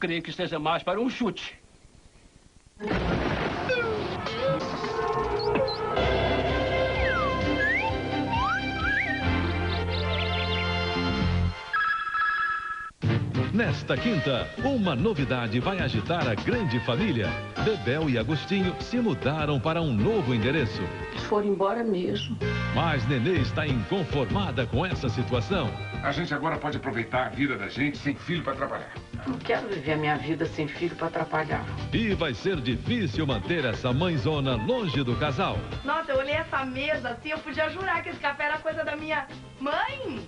Creio que esteja mais para um chute. Nesta quinta, uma novidade vai agitar a grande família. Bebel e Agostinho se mudaram para um novo endereço. Foram embora mesmo. Mas Nenê está inconformada com essa situação. A gente agora pode aproveitar a vida da gente sem filho para atrapalhar. Não quero viver a minha vida sem filho para atrapalhar. E vai ser difícil manter essa mãezona longe do casal. Nossa, eu olhei essa mesa assim, eu podia jurar que esse café era coisa da minha mãe.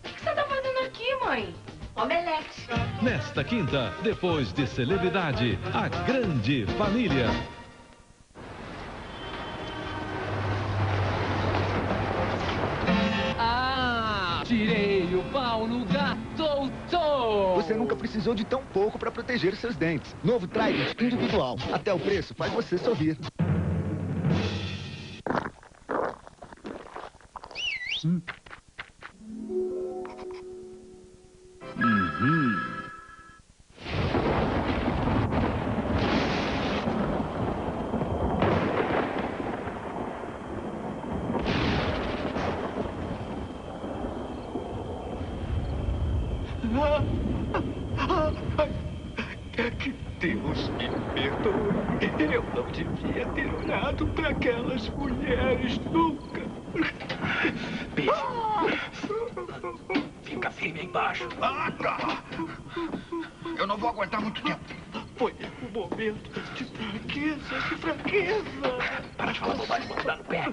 O que você tá fazendo aqui, mãe? Omelete. Nesta quinta, depois de Celebridade, a grande família. Tirei o pau no gato, doutor! Você nunca precisou de tão pouco para proteger seus dentes. Novo Trident individual. Até o preço faz você sorrir. Que Deus me perdoe. Eu não devia ter olhado para aquelas mulheres nunca. Fica firme aí embaixo. Eu não vou aguentar muito tempo. Foi um momento de fraqueza, de fraqueza. Para de falar bobagem, vou dar no pé.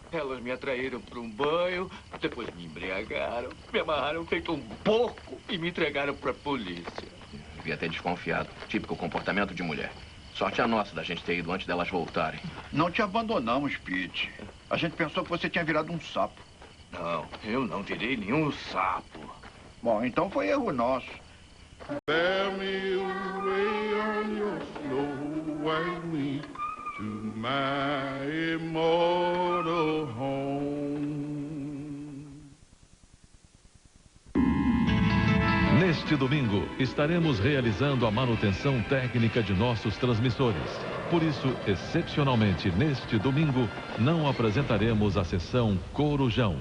Elas me atraíram para um banho, depois me embriagaram, me amarraram feito um porco e me entregaram para a polícia. Devia ter desconfiado. Típico comportamento de mulher. Sorte a nossa da gente ter ido antes delas voltarem. Não te abandonamos, Pete. A gente pensou que você tinha virado um sapo. Não, eu não virei nenhum sapo. Bom, então foi erro nosso. Bear me away on your slow white wing to my immortal home. Neste domingo, estaremos realizando a manutenção técnica de nossos transmissores. Por isso, excepcionalmente neste domingo, não apresentaremos a sessão Corujão.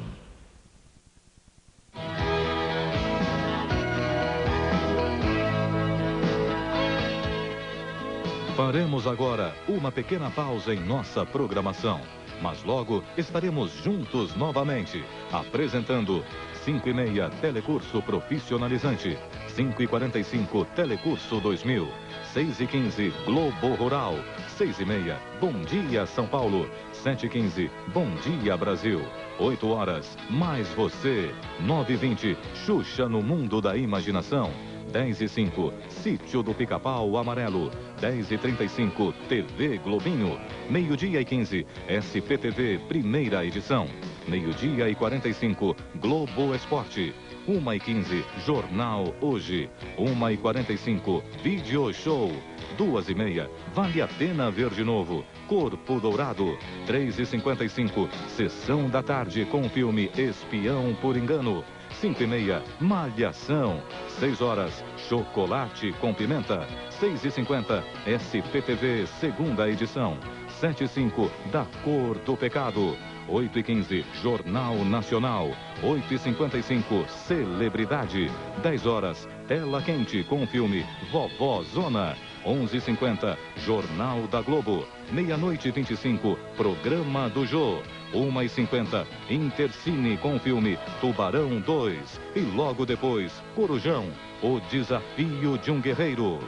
Faremos agora uma pequena pausa em nossa programação. Mas logo estaremos juntos novamente, apresentando 5h30 Telecurso Profissionalizante, 5h45 Telecurso 2000, 6h15 Globo Rural, 6h30 Bom Dia São Paulo, 7h15 Bom Dia Brasil, 8 horas Mais Você, 9h20 Xuxa no Mundo da Imaginação, 10h05 Sítio do Pica-Pau Amarelo, 10h35 TV Globinho, 12h15 SPTV Primeira Edição, 12h45 Globo Esporte, 1h15 Jornal Hoje, 1h45 Video Show, 2h30 Vale a Pena Ver de Novo, Corpo Dourado, 3h55 Sessão da Tarde com o filme Espião por Engano, 5h30 Malhação, 6 horas Chocolate com Pimenta, 6h50 SPTV Segunda Edição, 7h05 Da Cor do Pecado, 8h15 Jornal Nacional, 8h55 Celebridade, 10 horas Tela Quente com o filme Vovó Zona, 11h50 Jornal da Globo, 00h25 Programa do Jô, 1h50 Intercine com o filme Tubarão 2 e logo depois Corujão, o desafio de um guerreiro.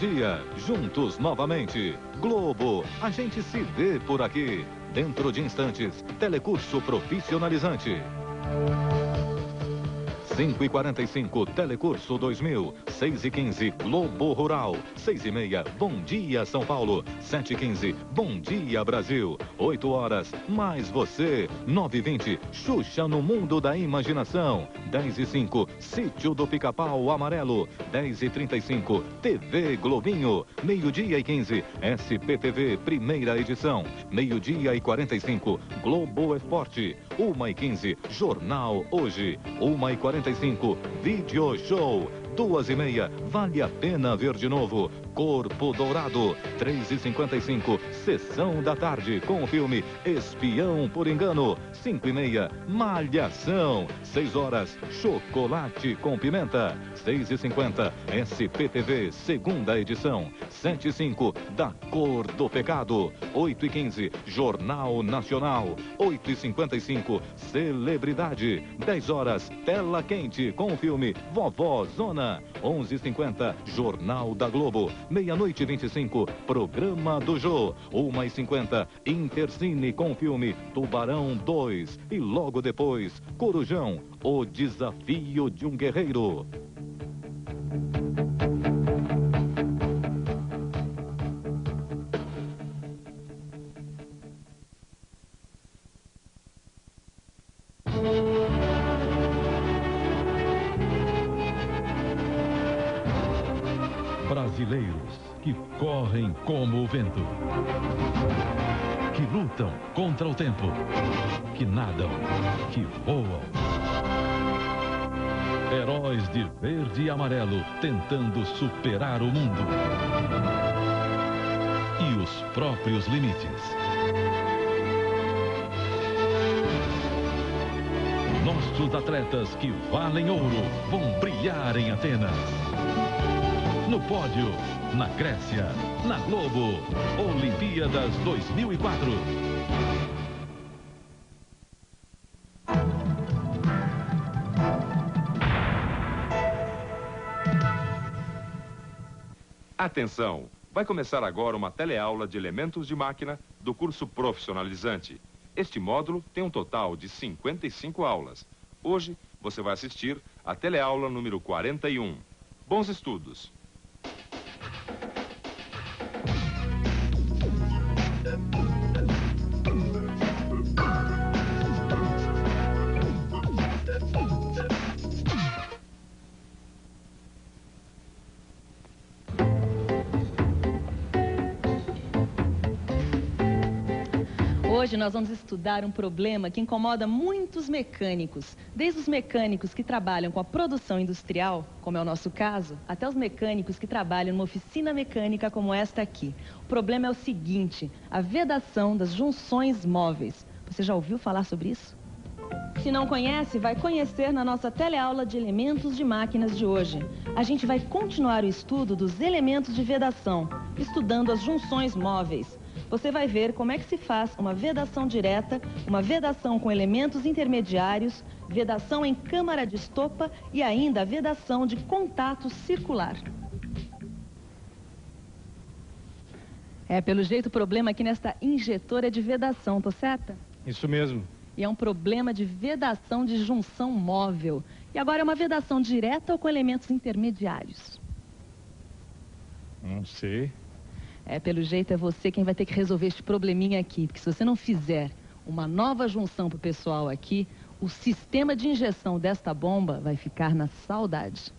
meio-dia, juntos novamente. Globo, a gente se vê por aqui. Dentro de instantes, Telecurso Profissionalizante. 5h45, Telecurso 2000, 6h15, Globo Rural, 6h30, Bom Dia São Paulo, 7h15, Bom Dia Brasil, 8 horas, mais você, 9h20, Xuxa no Mundo da Imaginação, 10h05, Sítio do Pica-Pau Amarelo, 10h35, TV Globinho, meio-dia e 15, SPTV, primeira edição, meio-dia e 45, Globo Esporte, 1h15, Jornal Hoje, 1h45, Vídeo Show, 2h30, Vale a Pena Ver de Novo, Corpo Dourado, 3h55, Sessão da Tarde, com o filme Espião por Engano, 5h30, Malhação, 6 horas, Chocolate com Pimenta, 6h50, SPTV, segunda edição, 7h05, Da Cor do Pecado, 8h15, Jornal Nacional, 8h55, Celebridade, 10 horas, Tela Quente, com o filme Vovó Zona, 11h50, Jornal da Globo, meia-noite e 25, Programa do Jô, 1h50, Intercine com o filme Tubarão 2 e logo depois, Corujão, o desafio de um guerreiro. Brasileiros que correm como o vento, que lutam contra o tempo, que nadam, que voam. Heróis de verde e amarelo tentando superar o mundo e os próprios limites. Nossos atletas que valem ouro vão brilhar em Atenas. No pódio, na Grécia, na Globo, Olimpíadas 2004. Atenção! Vai começar agora uma teleaula de elementos de máquina do curso profissionalizante. Este módulo tem um total de 55 aulas. Hoje, você vai assistir a teleaula número 41. Bons estudos! Hoje nós vamos estudar um problema que incomoda muitos mecânicos, desde os mecânicos que trabalham com a produção industrial, como é o nosso caso, até os mecânicos que trabalham numa oficina mecânica como esta aqui. O problema é o seguinte, a vedação das junções móveis. Você já ouviu falar sobre isso? Se não conhece, vai conhecer na nossa teleaula de elementos de máquinas de hoje. A gente vai continuar o estudo dos elementos de vedação, estudando as junções móveis. Você vai ver como é que se faz uma vedação direta, uma vedação com elementos intermediários, vedação em câmara de estopa e ainda a vedação de contato circular. Pelo jeito o problema aqui nesta injetora é de vedação, tô certa? Isso mesmo. E é um problema de vedação de junção móvel. E agora é uma vedação direta ou com elementos intermediários? Não sei. Pelo jeito é você quem vai ter que resolver este probleminha aqui, porque se você não fizer uma nova junção pro pessoal aqui, o sistema de injeção desta bomba vai ficar na saudade.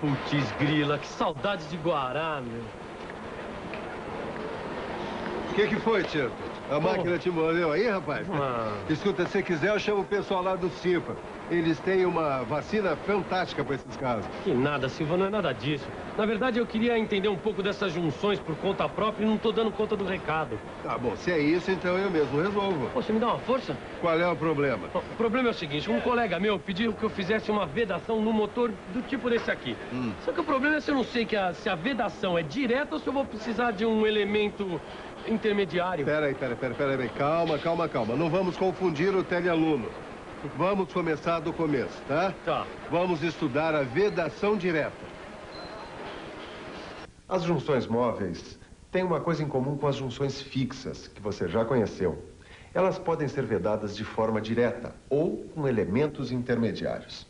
Putz grila, que saudade de Guará, meu. O que foi, Tito? A máquina te mordeu aí, rapaz? Escuta, se quiser, eu chamo o pessoal lá do CIPA. Eles têm uma vacina fantástica para esses casos. Que nada, Silva, não é nada disso. Na verdade, eu queria entender um pouco dessas junções por conta própria e não tô dando conta do recado. Tá bom, se é isso, então eu mesmo resolvo. Pô, você me dá uma força? Qual é o problema? O problema é o seguinte, um colega meu pediu que eu fizesse uma vedação no motor do tipo desse aqui. Só que o problema é se eu não sei se a vedação é direta ou se eu vou precisar de um elemento intermediário. Peraí. Calma. Não vamos confundir o telealuno. Vamos começar do começo, tá? Tá. Vamos estudar a vedação direta. As junções móveis têm uma coisa em comum com as junções fixas, que você já conheceu. Elas podem ser vedadas de forma direta ou com elementos intermediários.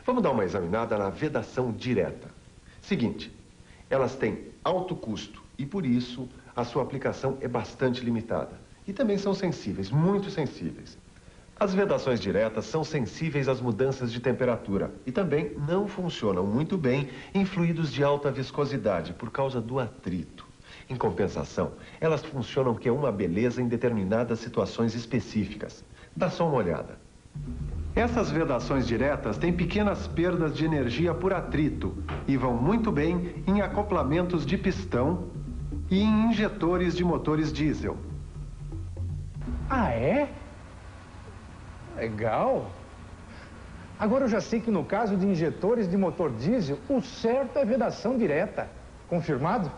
Vamos dar uma examinada na vedação direta. Seguinte, elas têm alto custo e, por isso, a sua aplicação é bastante limitada. E também são sensíveis, muito sensíveis. As vedações diretas são sensíveis às mudanças de temperatura e também não funcionam muito bem em fluidos de alta viscosidade por causa do atrito. Em compensação, elas funcionam que é uma beleza em determinadas situações específicas. Dá só uma olhada. Essas vedações diretas têm pequenas perdas de energia por atrito e vão muito bem em acoplamentos de pistão e em injetores de motores diesel. Ah, é? Legal. Agora eu já sei que no caso de injetores de motor diesel, o certo é vedação direta. Confirmado?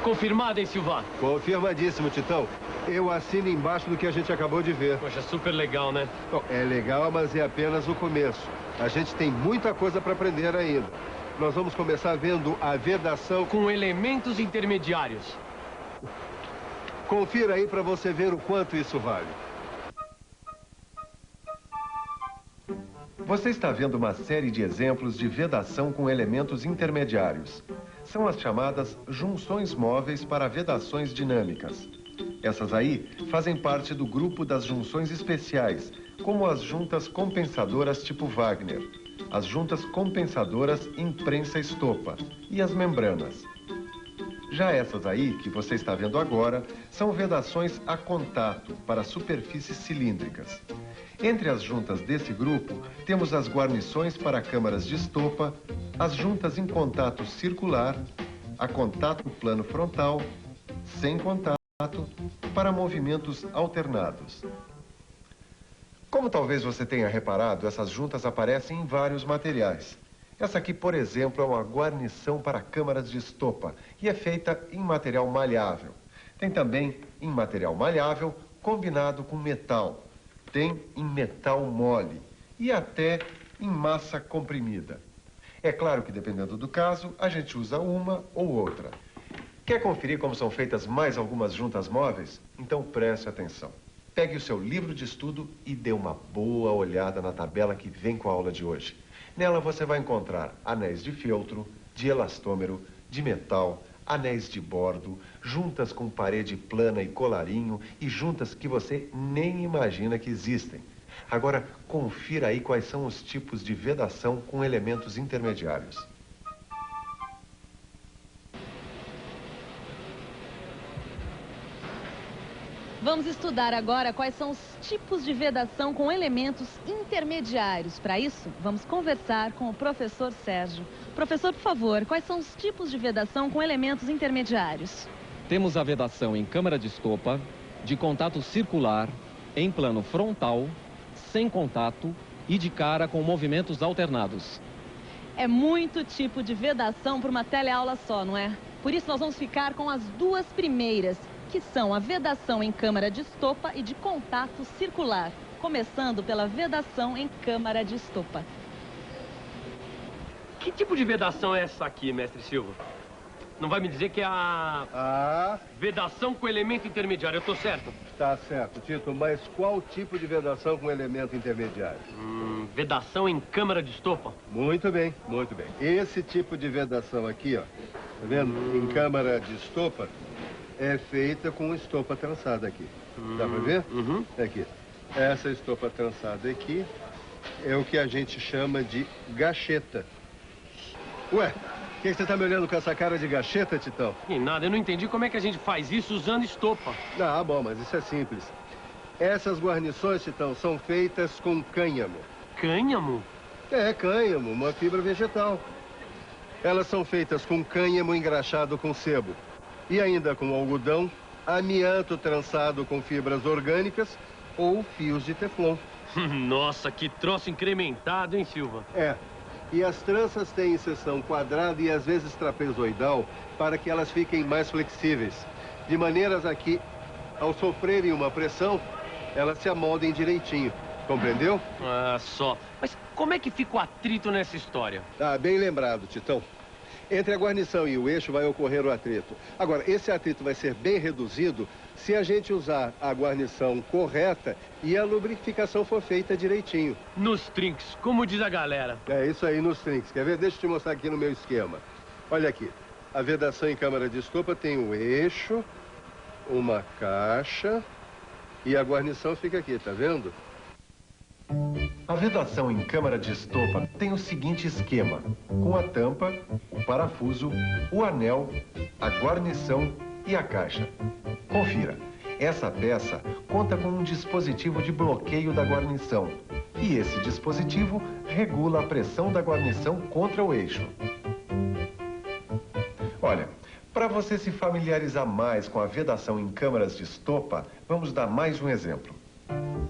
Confirmado, hein, Silva? Confirmadíssimo, Titão. Eu assino embaixo do que a gente acabou de ver. Poxa, super legal, né? Bom, é legal, mas é apenas o começo. A gente tem muita coisa para aprender ainda. Nós vamos começar vendo a vedação com elementos intermediários. Confira aí para você ver o quanto isso vale. Você está vendo uma série de exemplos de vedação com elementos intermediários. São as chamadas junções móveis para vedações dinâmicas. Essas aí fazem parte do grupo das junções especiais, como as juntas compensadoras tipo Wagner, as juntas compensadoras em prensa-estopa e as membranas. Já essas aí, que você está vendo agora, são vedações a contato para superfícies cilíndricas. Entre as juntas desse grupo, temos as guarnições para câmaras de estopa, as juntas em contato circular, a contato plano frontal, sem contato, para movimentos alternados. Como talvez você tenha reparado, essas juntas aparecem em vários materiais. Essa aqui, por exemplo, é uma guarnição para câmaras de estopa e é feita em material maleável. Tem também em material maleável combinado com metal. Tem em metal mole e até em massa comprimida. É claro que, dependendo do caso, a gente usa uma ou outra. Quer conferir como são feitas mais algumas juntas móveis? Então preste atenção. Pegue o seu livro de estudo e dê uma boa olhada na tabela que vem com a aula de hoje. Nela você vai encontrar anéis de feltro, de elastômero, de metal, anéis de bordo, juntas com parede plana e colarinho e juntas que você nem imagina que existem. Agora, confira aí quais são os tipos de vedação com elementos intermediários. Vamos estudar agora quais são os tipos de vedação com elementos intermediários. Para isso, vamos conversar com o professor Sérgio. Professor, por favor, quais são os tipos de vedação com elementos intermediários? Temos a vedação em câmara de estopa, de contato circular, em plano frontal, sem contato e de cara com movimentos alternados. É muito tipo de vedação para uma teleaula só, não é? Por isso nós vamos ficar com as duas primeiras, que são a vedação em câmara de estopa e de contato circular, começando pela vedação em câmara de estopa. Que tipo de vedação é essa aqui, mestre Silva? Não vai me dizer que é a vedação com elemento intermediário, eu tô certo? Tá certo, Tito, mas qual tipo de vedação com elemento intermediário? Vedação em câmara de estopa? Muito bem, muito bem. Esse tipo de vedação aqui, ó, tá vendo? Em câmara de estopa, é feita com estopa trançada aqui. Dá pra ver? Aqui. Essa estopa trançada aqui é o que a gente chama de gacheta. Ué, por que você tá me olhando com essa cara de gacheta, Titão? E nada, eu não entendi como é que a gente faz isso usando estopa. Ah, bom, mas isso é simples. Essas guarnições, Titão, são feitas com cânhamo. Cânhamo? É, cânhamo, uma fibra vegetal. Elas são feitas com cânhamo engraxado com sebo. E ainda com algodão, amianto trançado com fibras orgânicas ou fios de teflon. Nossa, que troço incrementado, hein, Silva? É. E as tranças têm seção quadrada e às vezes trapezoidal para que elas fiquem mais flexíveis. De maneiras a que, ao sofrerem uma pressão, elas se amoldem direitinho. Compreendeu? Ah, só. Mas como é que fica o atrito nessa história? Ah, bem lembrado, Titão. Entre a guarnição e o eixo vai ocorrer o atrito. Agora, esse atrito vai ser bem reduzido se a gente usar a guarnição correta e a lubrificação for feita direitinho. Nos trinques, como diz a galera. É isso aí, nos trinques. Quer ver? Deixa eu te mostrar aqui no meu esquema. Olha aqui. A vedação em câmara de estopa tem o eixo, uma caixa e a guarnição fica aqui, tá vendo? A vedação em câmara de estopa tem o seguinte esquema, com a tampa, o parafuso, o anel, a guarnição e a caixa. Confira, essa peça conta com um dispositivo de bloqueio da guarnição e esse dispositivo regula a pressão da guarnição contra o eixo. Olha, para você se familiarizar mais com a vedação em câmaras de estopa, vamos dar mais um exemplo.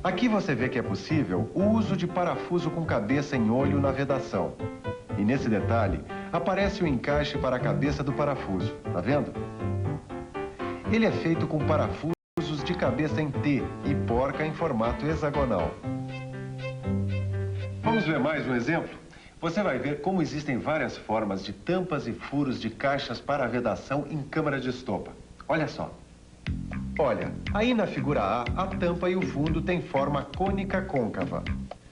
Aqui você vê que é possível o uso de parafuso com cabeça em olho na vedação. E nesse detalhe, aparece o encaixe para a cabeça do parafuso, tá vendo? Ele é feito com parafusos de cabeça em T e porca em formato hexagonal. Vamos ver mais um exemplo? Você vai ver como existem várias formas de tampas e furos de caixas para a vedação em câmara de estopa. Olha só. Olha, aí na figura A, a tampa e o fundo têm forma cônica côncava.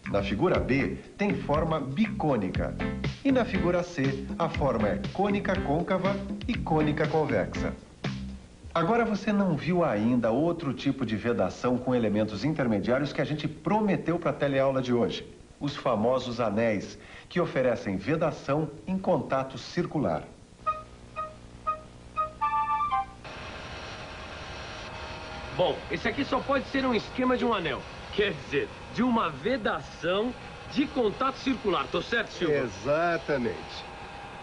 Na figura B, tem forma bicônica. E na figura C, a forma é cônica côncava e cônica convexa. Agora você não viu ainda outro tipo de vedação com elementos intermediários que a gente prometeu para a teleaula de hoje. Os famosos anéis, que oferecem vedação em contato circular. Bom, esse aqui só pode ser um esquema de um anel. Quer dizer, de uma vedação de contato circular. Tô certo, Silva? Exatamente.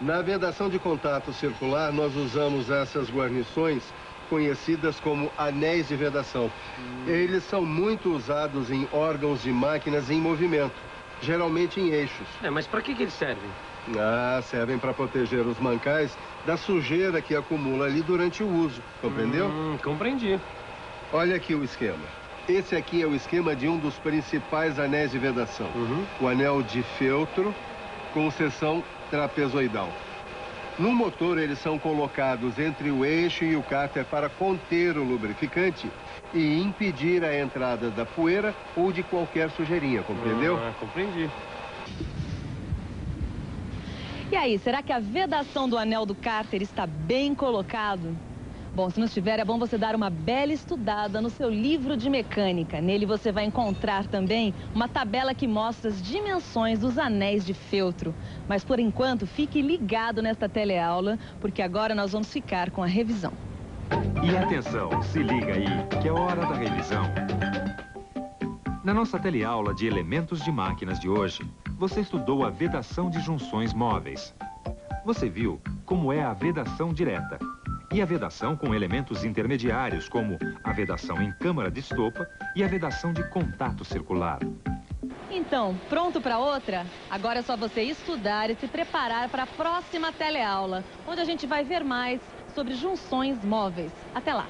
Na vedação de contato circular, nós usamos essas guarnições conhecidas como anéis de vedação. Eles são muito usados em órgãos de máquinas em movimento, geralmente em eixos. Mas para que eles servem? Ah, servem para proteger os mancais da sujeira que acumula ali durante o uso. Compreendeu? Compreendi. Olha aqui o esquema. Esse aqui é o esquema de um dos principais anéis de vedação. O anel de feltro com seção trapezoidal. No motor, eles são colocados entre o eixo e o cárter para conter o lubrificante e impedir a entrada da poeira ou de qualquer sujeirinha, compreendeu? Compreendi. E aí, será que a vedação do anel do cárter está bem colocado? Bom, se não estiver, é bom você dar uma bela estudada no seu livro de mecânica. Nele você vai encontrar também uma tabela que mostra as dimensões dos anéis de feltro. Mas por enquanto, fique ligado nesta teleaula, porque agora nós vamos ficar com a revisão. E atenção, se liga aí, que é hora da revisão. Na nossa teleaula de elementos de máquinas de hoje, você estudou a vedação de junções móveis. Você viu como é a vedação direta. E a vedação com elementos intermediários, como a vedação em câmara de estopa e a vedação de contato circular. Então, pronto para outra? Agora é só você estudar e se preparar para a próxima teleaula, onde a gente vai ver mais sobre junções móveis. Até lá!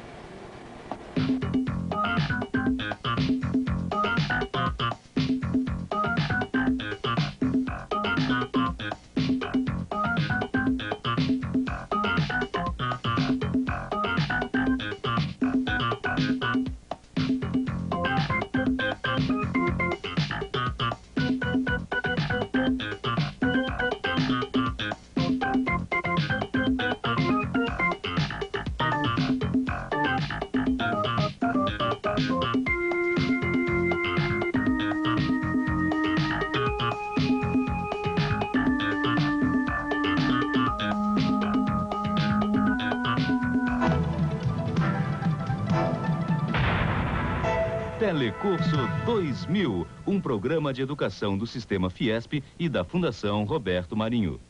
Telecurso 2000, um programa de educação do Sistema Fiesp e da Fundação Roberto Marinho.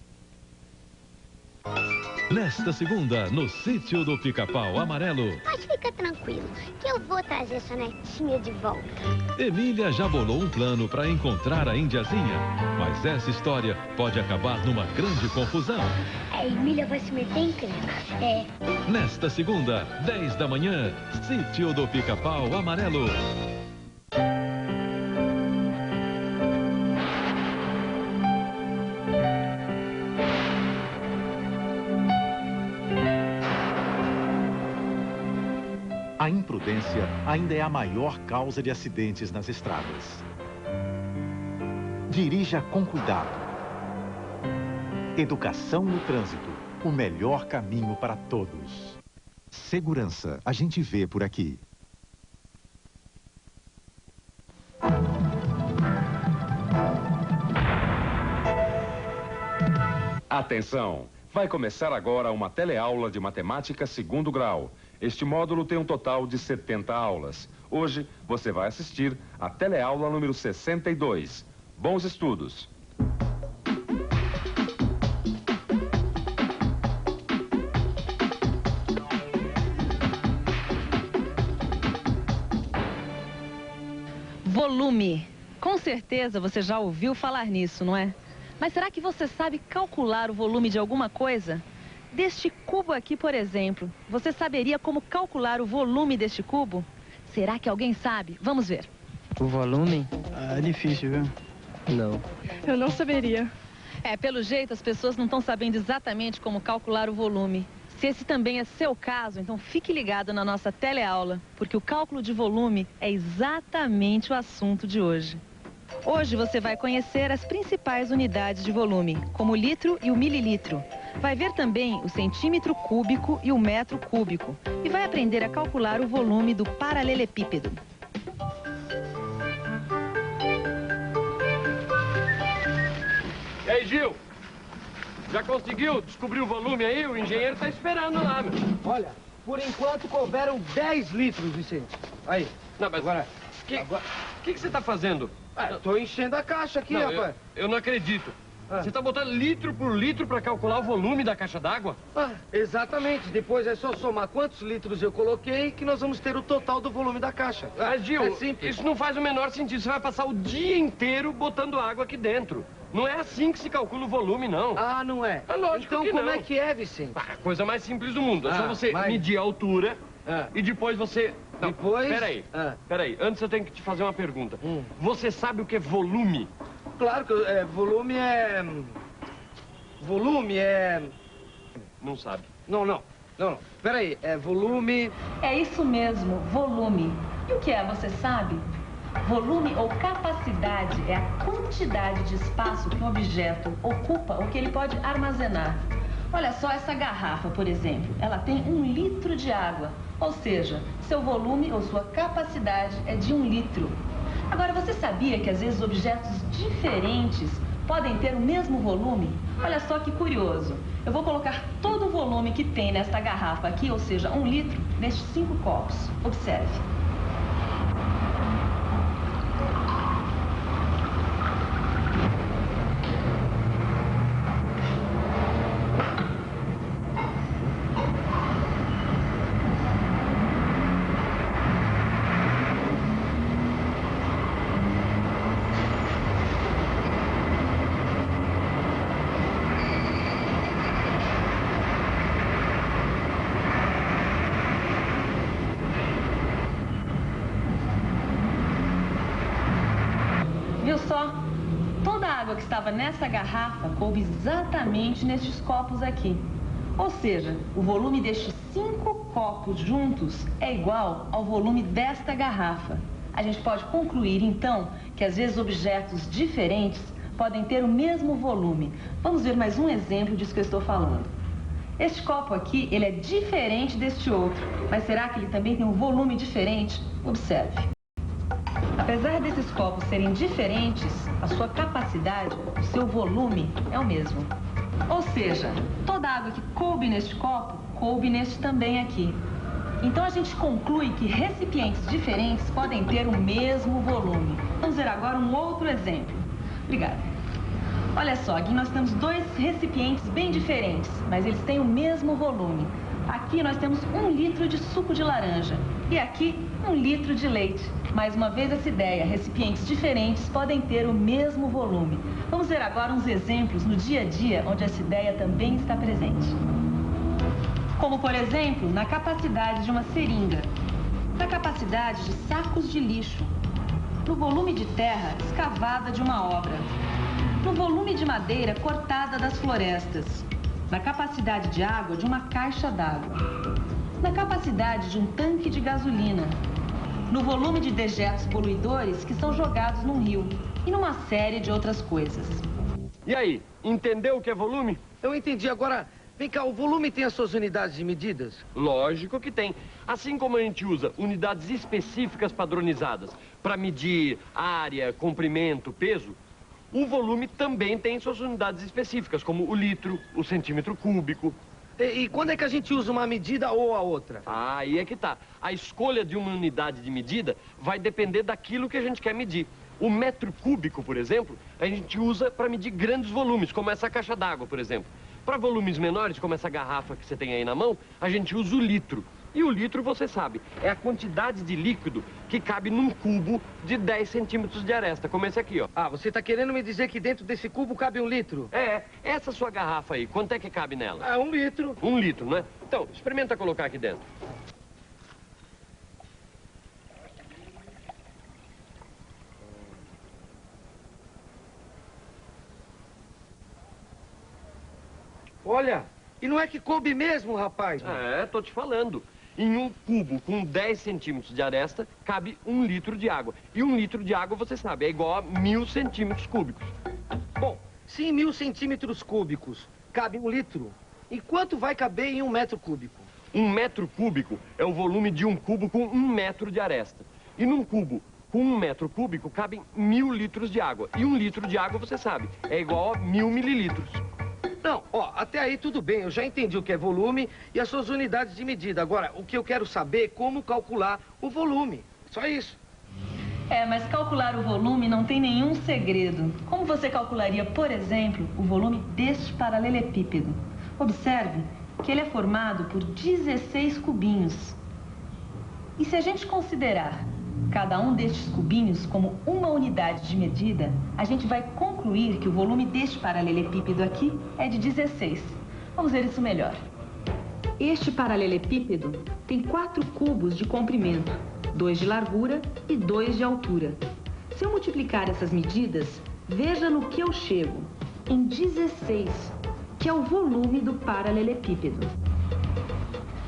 Nesta segunda, no Sítio do Pica-Pau Amarelo, Mas fica tranquilo, que eu vou trazer sua netinha de volta. Emília já bolou um plano para encontrar a Indiazinha. Mas essa história pode acabar numa grande confusão. A Emília vai se meter em encrenca. É. Nesta segunda, 10 da manhã, Sítio do Pica-Pau Amarelo. A imprudência ainda é a maior causa de acidentes nas estradas. Dirija com cuidado. Educação no trânsito, o melhor caminho para todos. Segurança, a gente vê por aqui. Atenção! Vai começar agora uma teleaula de matemática 2º grau. Este módulo tem um total de 70 aulas. Hoje você vai assistir a teleaula número 62. Bons estudos! Volume. Com certeza você já ouviu falar nisso, não é? Mas será que você sabe calcular o volume de alguma coisa? Deste cubo aqui, por exemplo, você saberia como calcular o volume deste cubo? Será que alguém sabe? Vamos ver. O volume? É difícil, viu? Não. Eu não saberia. Pelo jeito as pessoas não estão sabendo exatamente como calcular o volume. Se esse também é seu caso, então fique ligado na nossa teleaula, porque o cálculo de volume é exatamente o assunto de hoje. Hoje você vai conhecer as principais unidades de volume, como o litro e o mililitro. Vai ver também o centímetro cúbico e o metro cúbico. E vai aprender a calcular o volume do paralelepípedo. E aí, Gil? Já conseguiu descobrir o volume aí? O engenheiro tá esperando lá, meu. Olha, por enquanto couberam 10 litros, Vicente. Aí. Não, mas agora... O que você tá fazendo? Tô enchendo a caixa aqui, não, rapaz. Eu não acredito. Você tá botando litro por litro pra calcular o volume da caixa d'água? Exatamente. Depois é só somar quantos litros eu coloquei que nós vamos ter o total do volume da caixa. Mas, Gil, é simples. Isso não faz o menor sentido. Você vai passar o dia inteiro botando água aqui dentro. Não é assim que se calcula o volume, não. Ah, não é? É lógico então, que não. Como é que é, Vicente? Coisa mais simples do mundo. É só você medir a altura e depois você... Não, depois... Peraí. Antes eu tenho que te fazer uma pergunta. Você sabe o que é volume? Claro que volume é... Volume é... Não sabe. Não. Peraí, volume... É isso mesmo, volume. E o que é, você sabe? Volume ou capacidade é a quantidade de espaço que um objeto ocupa ou que ele pode armazenar. Olha só essa garrafa, por exemplo. Ela tem 1 litro de água. Ou seja, seu volume ou sua capacidade é de 1 litro. Agora, você sabia que às vezes objetos diferentes podem ter o mesmo volume? Olha só que curioso. Eu vou colocar todo o volume que tem nesta garrafa aqui, ou seja, 1 litro, nestes 5 copos. Observe. Viu só? Toda a água que estava nessa garrafa coube exatamente nestes copos aqui. Ou seja, o volume destes 5 copos juntos é igual ao volume desta garrafa. A gente pode concluir, então, que às vezes objetos diferentes podem ter o mesmo volume. Vamos ver mais um exemplo disso que eu estou falando. Este copo aqui, ele é diferente deste outro. Mas será que ele também tem um volume diferente? Observe. Apesar desses copos serem diferentes, a sua capacidade, o seu volume é o mesmo. Ou seja, toda a água que coube neste copo, coube neste também aqui. Então a gente conclui que recipientes diferentes podem ter o mesmo volume. Vamos ver agora um outro exemplo. Obrigada. Olha só, aqui nós temos 2 recipientes bem diferentes, mas eles têm o mesmo volume. Aqui nós temos 1 litro de suco de laranja e aqui 1 litro de leite. Mais uma vez essa ideia, recipientes diferentes podem ter o mesmo volume. Vamos ver agora uns exemplos no dia a dia onde essa ideia também está presente. Como, por exemplo, na capacidade de uma seringa, na capacidade de sacos de lixo, no volume de terra escavada de uma obra, no volume de madeira cortada das florestas, na capacidade de água de uma caixa d'água. na capacidade de um tanque de gasolina, no volume de dejetos poluidores que são jogados num rio e numa série de outras coisas. E aí, entendeu o que é volume? Eu entendi. Agora, vem cá, o volume tem as suas unidades de medidas? Lógico que tem. Assim como a gente usa unidades específicas padronizadas para medir área, comprimento, peso, o volume também tem suas unidades específicas, como o litro, o centímetro cúbico. E quando é que a gente usa uma medida ou a outra? Ah, aí é que tá. A escolha de uma unidade de medida vai depender daquilo que a gente quer medir. O metro cúbico, por exemplo, a gente usa para medir grandes volumes, como essa caixa d'água, por exemplo. Para volumes menores, como essa garrafa que você tem aí na mão, a gente usa o litro. E o litro, você sabe, é a quantidade de líquido que cabe num cubo de 10 centímetros de aresta, como esse aqui, ó. Ah, você está querendo me dizer que dentro desse cubo cabe 1 litro? É, essa sua garrafa aí, quanto é que cabe nela? Ah, 1 litro. 1 litro, não é? Então, experimenta colocar aqui dentro. Olha, e não é que coube mesmo, rapaz? É, tô te falando. Em um cubo com 10 centímetros de aresta, cabe 1 litro de água. E 1 litro de água, você sabe, é igual a 1000 centímetros cúbicos. Bom, se em 1000 centímetros cúbicos cabe 1 litro, e quanto vai caber em 1 metro cúbico? 1 metro cúbico é o volume de um cubo com 1 metro de aresta. E num cubo com 1 metro cúbico cabem 1000 litros de água. E 1 litro de água, você sabe, é igual a 1000 mililitros. Não, ó, até aí tudo bem, eu já entendi o que é volume e as suas unidades de medida. Agora, o que eu quero saber é como calcular o volume. Só isso. É, mas calcular o volume não tem nenhum segredo. Como você calcularia, por exemplo, o volume deste paralelepípedo? Observe que ele é formado por 16 cubinhos. E se a gente considerar cada um destes cubinhos como uma unidade de medida, a gente vai concluir que o volume deste paralelepípedo aqui é de 16. Vamos ver isso melhor. Este paralelepípedo tem 4 cubos de comprimento, 2 de largura e 2 de altura. Se eu multiplicar essas medidas, veja no que eu chego. Em 16, que é o volume do paralelepípedo.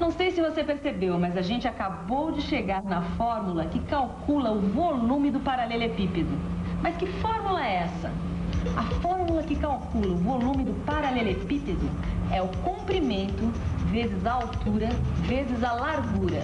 Não sei se você percebeu, mas a gente acabou de chegar na fórmula que calcula o volume do paralelepípedo. Mas que fórmula é essa? A fórmula que calcula o volume do paralelepípedo é o comprimento vezes a altura vezes a largura.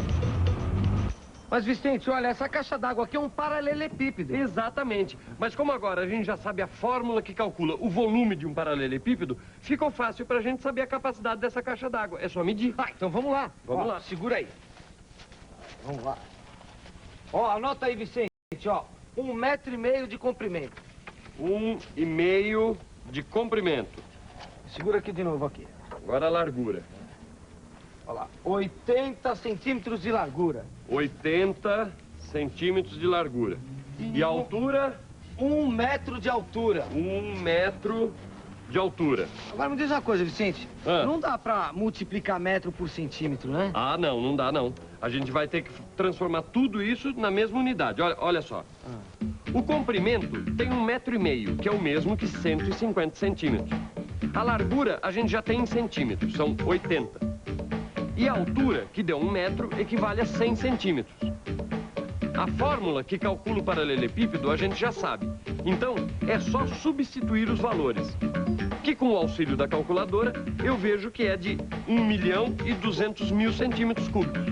Mas, Vicente, olha, essa caixa d'água aqui é um paralelepípedo. Exatamente. Mas como agora a gente já sabe a fórmula que calcula o volume de um paralelepípedo, ficou fácil pra gente saber a capacidade dessa caixa d'água. É só medir. Ah, então vamos lá. Vamos lá. Segura aí. Vamos lá. Ó, anota aí, Vicente, ó. 1,5 metro de comprimento. 1,5 de comprimento. Segura aqui de novo, aqui. Agora a largura. Olha lá, 80 centímetros de largura. 80 centímetros de largura. E a altura? 1 metro de altura. 1 metro de altura. Agora me diz uma coisa, Vicente. Não dá pra multiplicar metro por centímetro, né? Ah, não dá não. A gente vai ter que transformar tudo isso na mesma unidade. Olha só. O comprimento tem 1,5 metro, que é o mesmo que 150 centímetros. A largura a gente já tem em centímetros, são 80. E a altura, que deu 1 metro, equivale a 100 centímetros. A fórmula que calcula o paralelepípedo a gente já sabe. Então, é só substituir os valores. Que com o auxílio da calculadora, eu vejo que é de 1.200.000 centímetros cúbicos.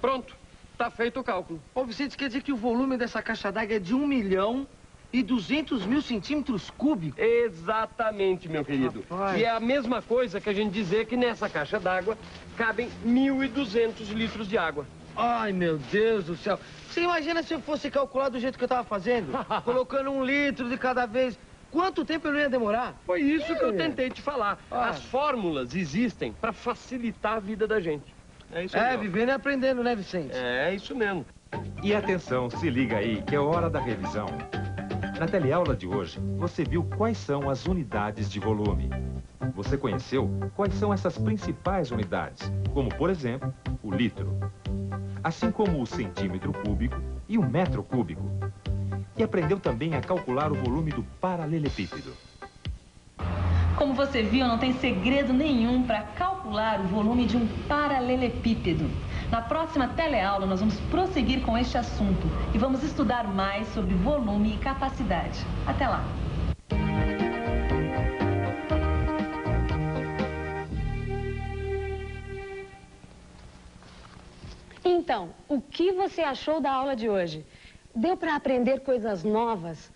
Pronto, tá feito o cálculo. Ô, Vicente, quer dizer que o volume dessa caixa d'água é de 1.200.000 centímetros cúbicos? Exatamente, meu querido. Rapaz. E é a mesma coisa que a gente dizer que nessa caixa d'água cabem 1.200 litros de água. Ai, meu Deus do céu. Você imagina se eu fosse calcular do jeito que eu tava fazendo? Colocando 1 litro de cada vez. Quanto tempo eu não ia demorar? Foi isso que eu tentei te falar. As fórmulas existem para facilitar a vida da gente. É isso mesmo. Vivendo e aprendendo, né, Vicente? É isso mesmo. E atenção, se liga aí, que é hora da revisão. Na teleaula de hoje, você viu quais são as unidades de volume. Você conheceu quais são essas principais unidades, como, por exemplo, o litro. Assim como o centímetro cúbico e o metro cúbico. E aprendeu também a calcular o volume do paralelepípedo. Como você viu, não tem segredo nenhum para calcular calcular o volume de um paralelepípedo. Na próxima teleaula, nós vamos prosseguir com este assunto e vamos estudar mais sobre volume e capacidade. Até lá! Então, o que você achou da aula de hoje? Deu para aprender coisas novas?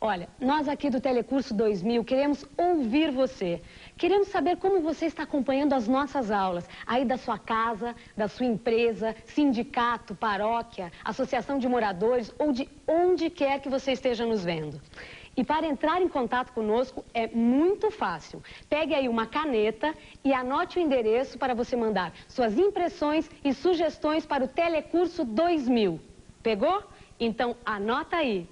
Olha, nós aqui do Telecurso 2000 queremos ouvir você. Queremos saber como você está acompanhando as nossas aulas, aí da sua casa, da sua empresa, sindicato, paróquia, associação de moradores ou de onde quer que você esteja nos vendo. E para entrar em contato conosco é muito fácil. Pegue aí uma caneta e anote o endereço para você mandar suas impressões e sugestões para o Telecurso 2000. Pegou? Então anota aí.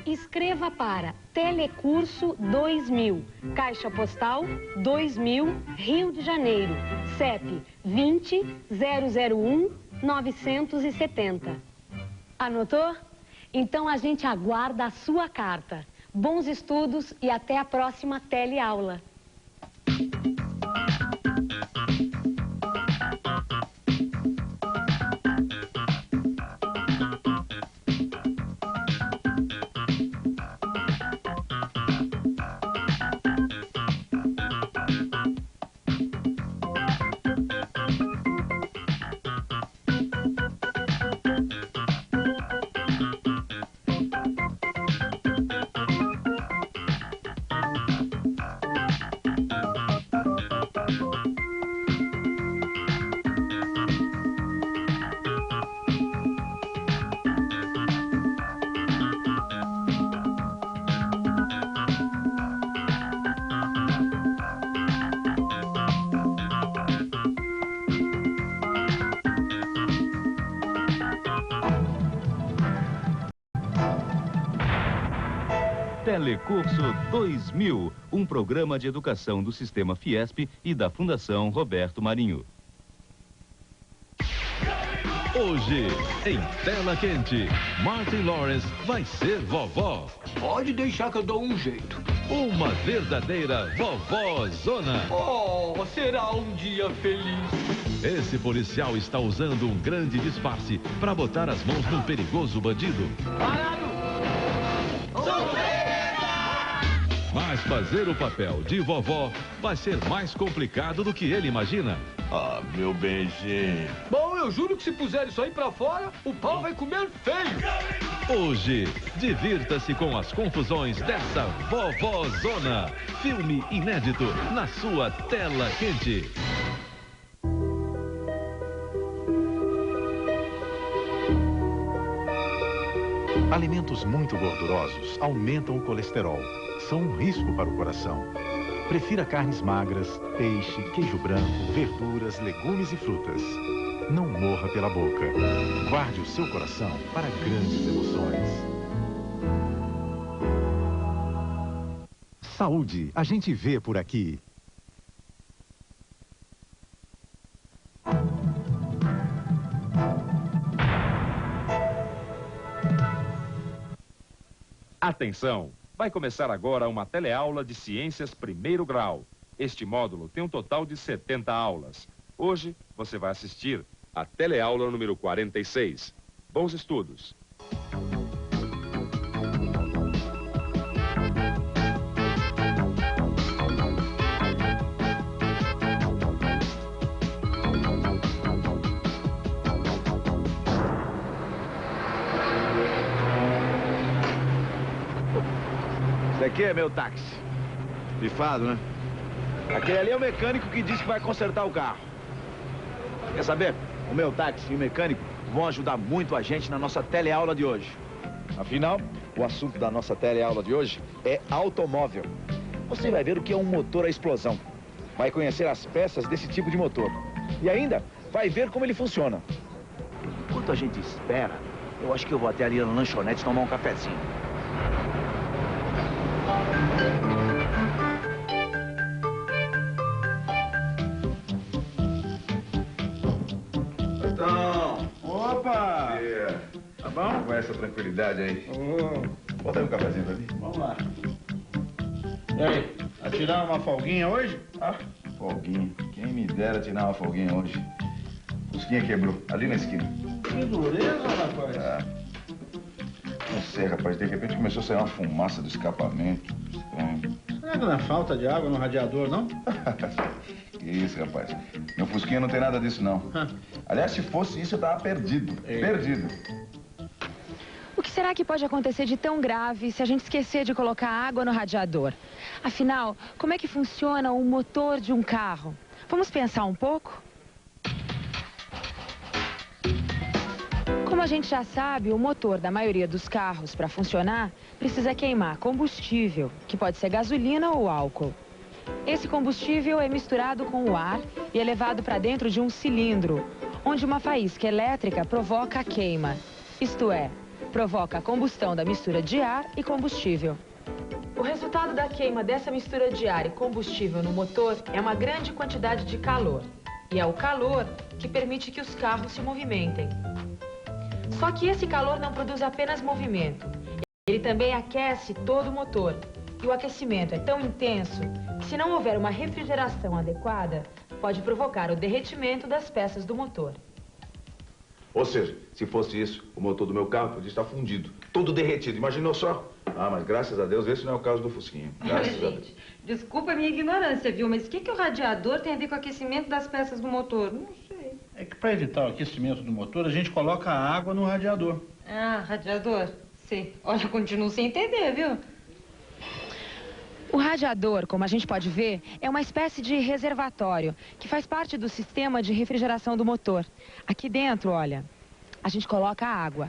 Escreva para Telecurso 2000, Caixa Postal 2000, Rio de Janeiro, CEP 20-001-970. Anotou? Então a gente aguarda a sua carta. Bons estudos e até a próxima teleaula. Telecurso 2000, um programa de educação do Sistema Fiesp e da Fundação Roberto Marinho. Hoje, em Tela Quente, Martin Lawrence vai ser vovó. Pode deixar que eu dou um jeito. Uma verdadeira vovózona. Oh, será um dia feliz. Esse policial está usando um grande disfarce para botar as mãos num perigoso bandido. Parado! Mas fazer o papel de vovó vai ser mais complicado do que ele imagina. Ah, meu benzinho. Bom, eu juro que se puser isso aí pra fora, o pau vai comer feio. Hoje, divirta-se com as confusões dessa vovózona. Filme inédito na sua Tela Quente. Alimentos muito gordurosos aumentam o colesterol. São um risco para o coração. Prefira carnes magras, peixe, queijo branco, verduras, legumes e frutas. Não morra pela boca. Guarde o seu coração para grandes emoções. Saúde, a gente vê por aqui. Atenção! Vai começar agora uma teleaula de Ciências Primeiro Grau. Este módulo tem um total de 70 aulas. Hoje, você vai assistir a teleaula número 46. Bons estudos! Esse aqui é meu táxi. Pifado, né? Aquele ali é o mecânico que disse que vai consertar o carro. Quer saber? O meu táxi e o mecânico vão ajudar muito a gente na nossa teleaula de hoje. Afinal, o assunto da nossa teleaula de hoje é automóvel. Você vai ver o que é um motor a explosão. Vai conhecer as peças desse tipo de motor. E ainda vai ver como ele funciona. Enquanto a gente espera, eu acho que eu vou até ali na lanchonete tomar um cafezinho. Então, opa! Tá bom? Com essa tranquilidade aí. Bota aí um cafezinho pra mim. Vamos lá. E aí, vai tirar uma folguinha hoje? Folguinha? Quem me dera tirar uma folguinha hoje. Fusquinha quebrou, ali na esquina. Que dureza, rapaz. Não sei, rapaz, de repente começou a sair uma fumaça do escapamento. Será que não é falta de água no radiador, não? Que isso, rapaz. Meu Fusquinha não tem nada disso, não. Aliás, se fosse isso, eu tava perdido. Perdido. O que será que pode acontecer de tão grave se a gente esquecer de colocar água no radiador? Afinal, como é que funciona o motor de um carro? Vamos pensar um pouco? Como a gente já sabe, o motor da maioria dos carros, para funcionar, precisa queimar combustível, que pode ser gasolina ou álcool. Esse combustível é misturado com o ar e é levado para dentro de um cilindro, onde uma faísca elétrica provoca a queima. Isto é, provoca a combustão da mistura de ar e combustível. O resultado da queima dessa mistura de ar e combustível no motor é uma grande quantidade de calor. E é o calor que permite que os carros se movimentem. Só que esse calor não produz apenas movimento. Ele também aquece todo o motor. E o aquecimento é tão intenso que, se não houver uma refrigeração adequada, pode provocar o derretimento das peças do motor. Ou seja, se fosse isso, o motor do meu carro podia estar fundido, todo derretido. Imaginou só? Ah, mas graças a Deus, esse não é o caso do Fusquinha. Graças a Deus. Desculpa a minha ignorância, viu? Mas o que o radiador tem a ver com o aquecimento das peças do motor? Não sei. É que para evitar o aquecimento do motor, a gente coloca a água no radiador. Ah, radiador? Sim. Olha, eu continuo sem entender, viu? O radiador, como a gente pode ver, é uma espécie de reservatório que faz parte do sistema de refrigeração do motor. Aqui dentro, olha, a gente coloca a água.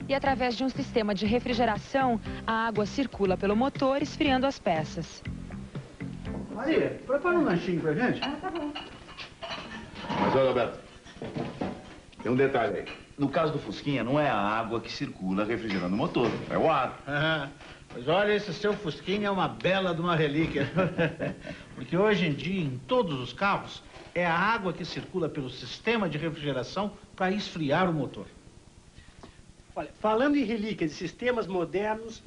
E através de um sistema de refrigeração, a água circula pelo motor, esfriando as peças. Maria, prepara um lanchinho pra gente. Ah, tá bom. Mas olha, Roberto, tem um detalhe aí. No caso do Fusquinha, não é a água que circula refrigerando o motor, é o ar. Mas olha, esse seu Fusquinha é uma bela de uma relíquia. Porque hoje em dia, em todos os carros, é a água que circula pelo sistema de refrigeração para esfriar o motor. Olha, falando em relíquias e sistemas modernos,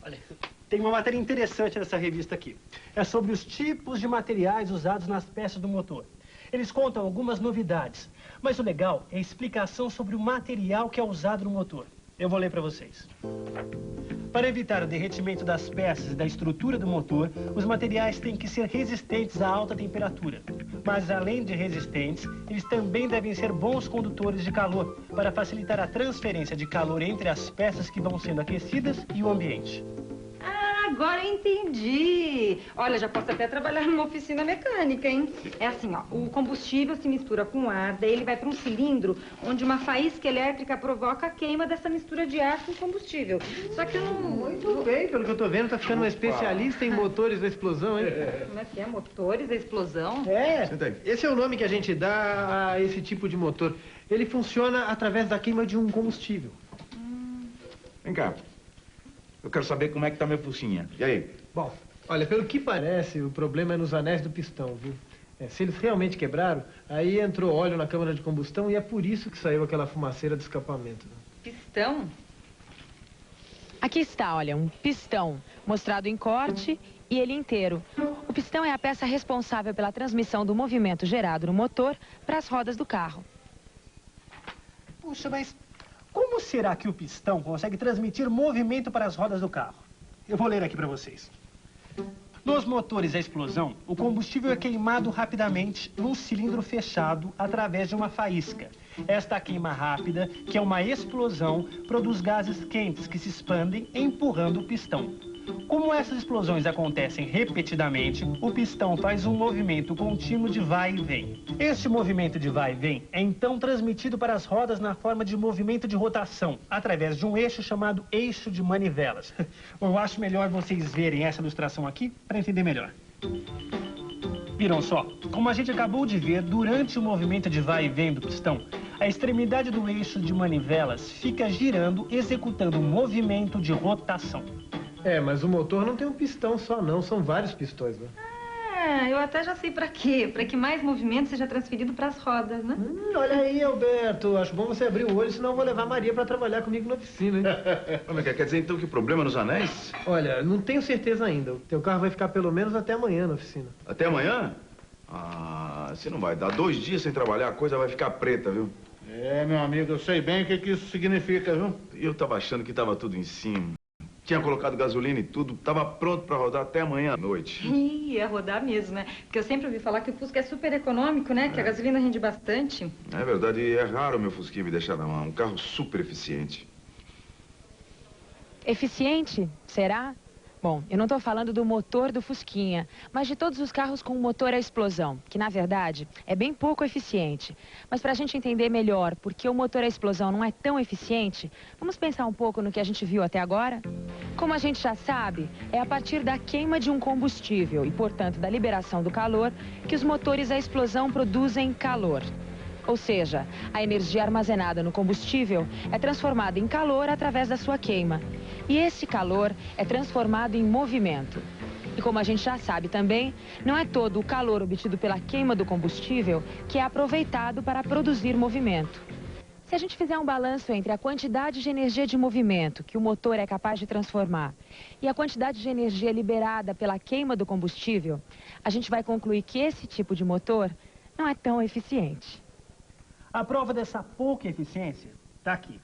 olha, tem uma matéria interessante nessa revista aqui. É sobre os tipos de materiais usados nas peças do motor. Eles contam algumas novidades, mas o legal é a explicação sobre o material que é usado no motor. Eu vou ler para vocês. Para evitar o derretimento das peças e da estrutura do motor, os materiais têm que ser resistentes a alta temperatura. Mas, além de resistentes, eles também devem ser bons condutores de calor, para facilitar a transferência de calor entre as peças que vão sendo aquecidas e o ambiente. Agora eu entendi. Olha, já posso até trabalhar numa oficina mecânica, hein? É assim, ó, o combustível se mistura com ar, daí ele vai para um cilindro onde uma faísca elétrica provoca a queima dessa mistura de ar com combustível. Só que eu não... Muito bem, pelo que eu tô vendo, tá ficando uma especialista em motores da explosão, hein? Como é que é? Motores da explosão? É, esse é o nome que a gente dá a esse tipo de motor. Ele funciona através da queima de um combustível. Vem cá. Eu quero saber como é que tá meu Fusquinha. E aí? Bom, olha, pelo que parece, o problema é nos anéis do pistão, viu? Se eles realmente quebraram, aí entrou óleo na câmara de combustão e é por isso que saiu aquela fumaceira do escapamento. Pistão? Aqui está, olha, um pistão mostrado em corte e ele inteiro. O pistão é a peça responsável pela transmissão do movimento gerado no motor para as rodas do carro. Puxa, mas como será que o pistão consegue transmitir movimento para as rodas do carro? Eu vou ler aqui para vocês. Nos motores a explosão, o combustível é queimado rapidamente num cilindro fechado através de uma faísca. Esta queima rápida, que é uma explosão, produz gases quentes que se expandem empurrando o pistão. Como essas explosões acontecem repetidamente, o pistão faz um movimento contínuo de vai e vem. Este movimento de vai e vem é então transmitido para as rodas na forma de movimento de rotação, através de um eixo chamado eixo de manivelas. Eu acho melhor vocês verem essa ilustração aqui para entender melhor. Viram só? Como a gente acabou de ver, durante o movimento de vai e vem do pistão, a extremidade do eixo de manivelas fica girando, executando um movimento de rotação. Mas o motor não tem um pistão só, não. São vários pistões, né? Eu até já sei pra quê. Pra que mais movimento seja transferido pras rodas, né? Olha aí, Alberto. Acho bom você abrir o olho, senão eu vou levar a Maria pra trabalhar comigo na oficina, hein? Quer dizer, então, que o problema é nos anéis? Olha, não tenho certeza ainda. O teu carro vai ficar pelo menos até amanhã na oficina. Até amanhã? Ah, você não vai dar 2 dias sem trabalhar, a coisa vai ficar preta, viu? É, meu amigo, eu sei bem o que isso significa, viu? Eu tava achando que tava tudo em cima. Tinha colocado gasolina e tudo, tava pronto pra rodar até amanhã à noite. Ih, ia rodar mesmo, né? Porque eu sempre ouvi falar que o Fusca é super econômico, né? Que a gasolina rende bastante. É verdade, é raro o meu Fusquinha me deixar na mão. Um carro super eficiente. Eficiente? Será? Bom, eu não estou falando do motor do Fusquinha, mas de todos os carros com motor a explosão, que na verdade é bem pouco eficiente. Mas para a gente entender melhor por que o motor a explosão não é tão eficiente, vamos pensar um pouco no que a gente viu até agora? Como a gente já sabe, é a partir da queima de um combustível e, portanto, da liberação do calor, que os motores a explosão produzem calor. Ou seja, a energia armazenada no combustível é transformada em calor através da sua queima. E esse calor é transformado em movimento. E como a gente já sabe também, não é todo o calor obtido pela queima do combustível que é aproveitado para produzir movimento. Se a gente fizer um balanço entre a quantidade de energia de movimento que o motor é capaz de transformar e a quantidade de energia liberada pela queima do combustível, a gente vai concluir que esse tipo de motor não é tão eficiente. A prova dessa pouca eficiência está aqui.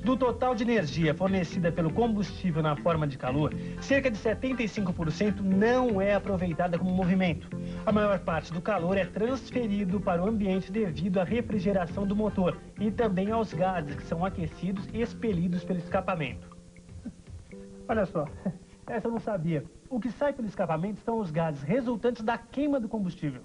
Do total de energia fornecida pelo combustível na forma de calor, cerca de 75% não é aproveitada como movimento. A maior parte do calor é transferido para o ambiente devido à refrigeração do motor e também aos gases que são aquecidos e expelidos pelo escapamento. Olha só, essa eu não sabia. O que sai pelo escapamento são os gases resultantes da queima do combustível.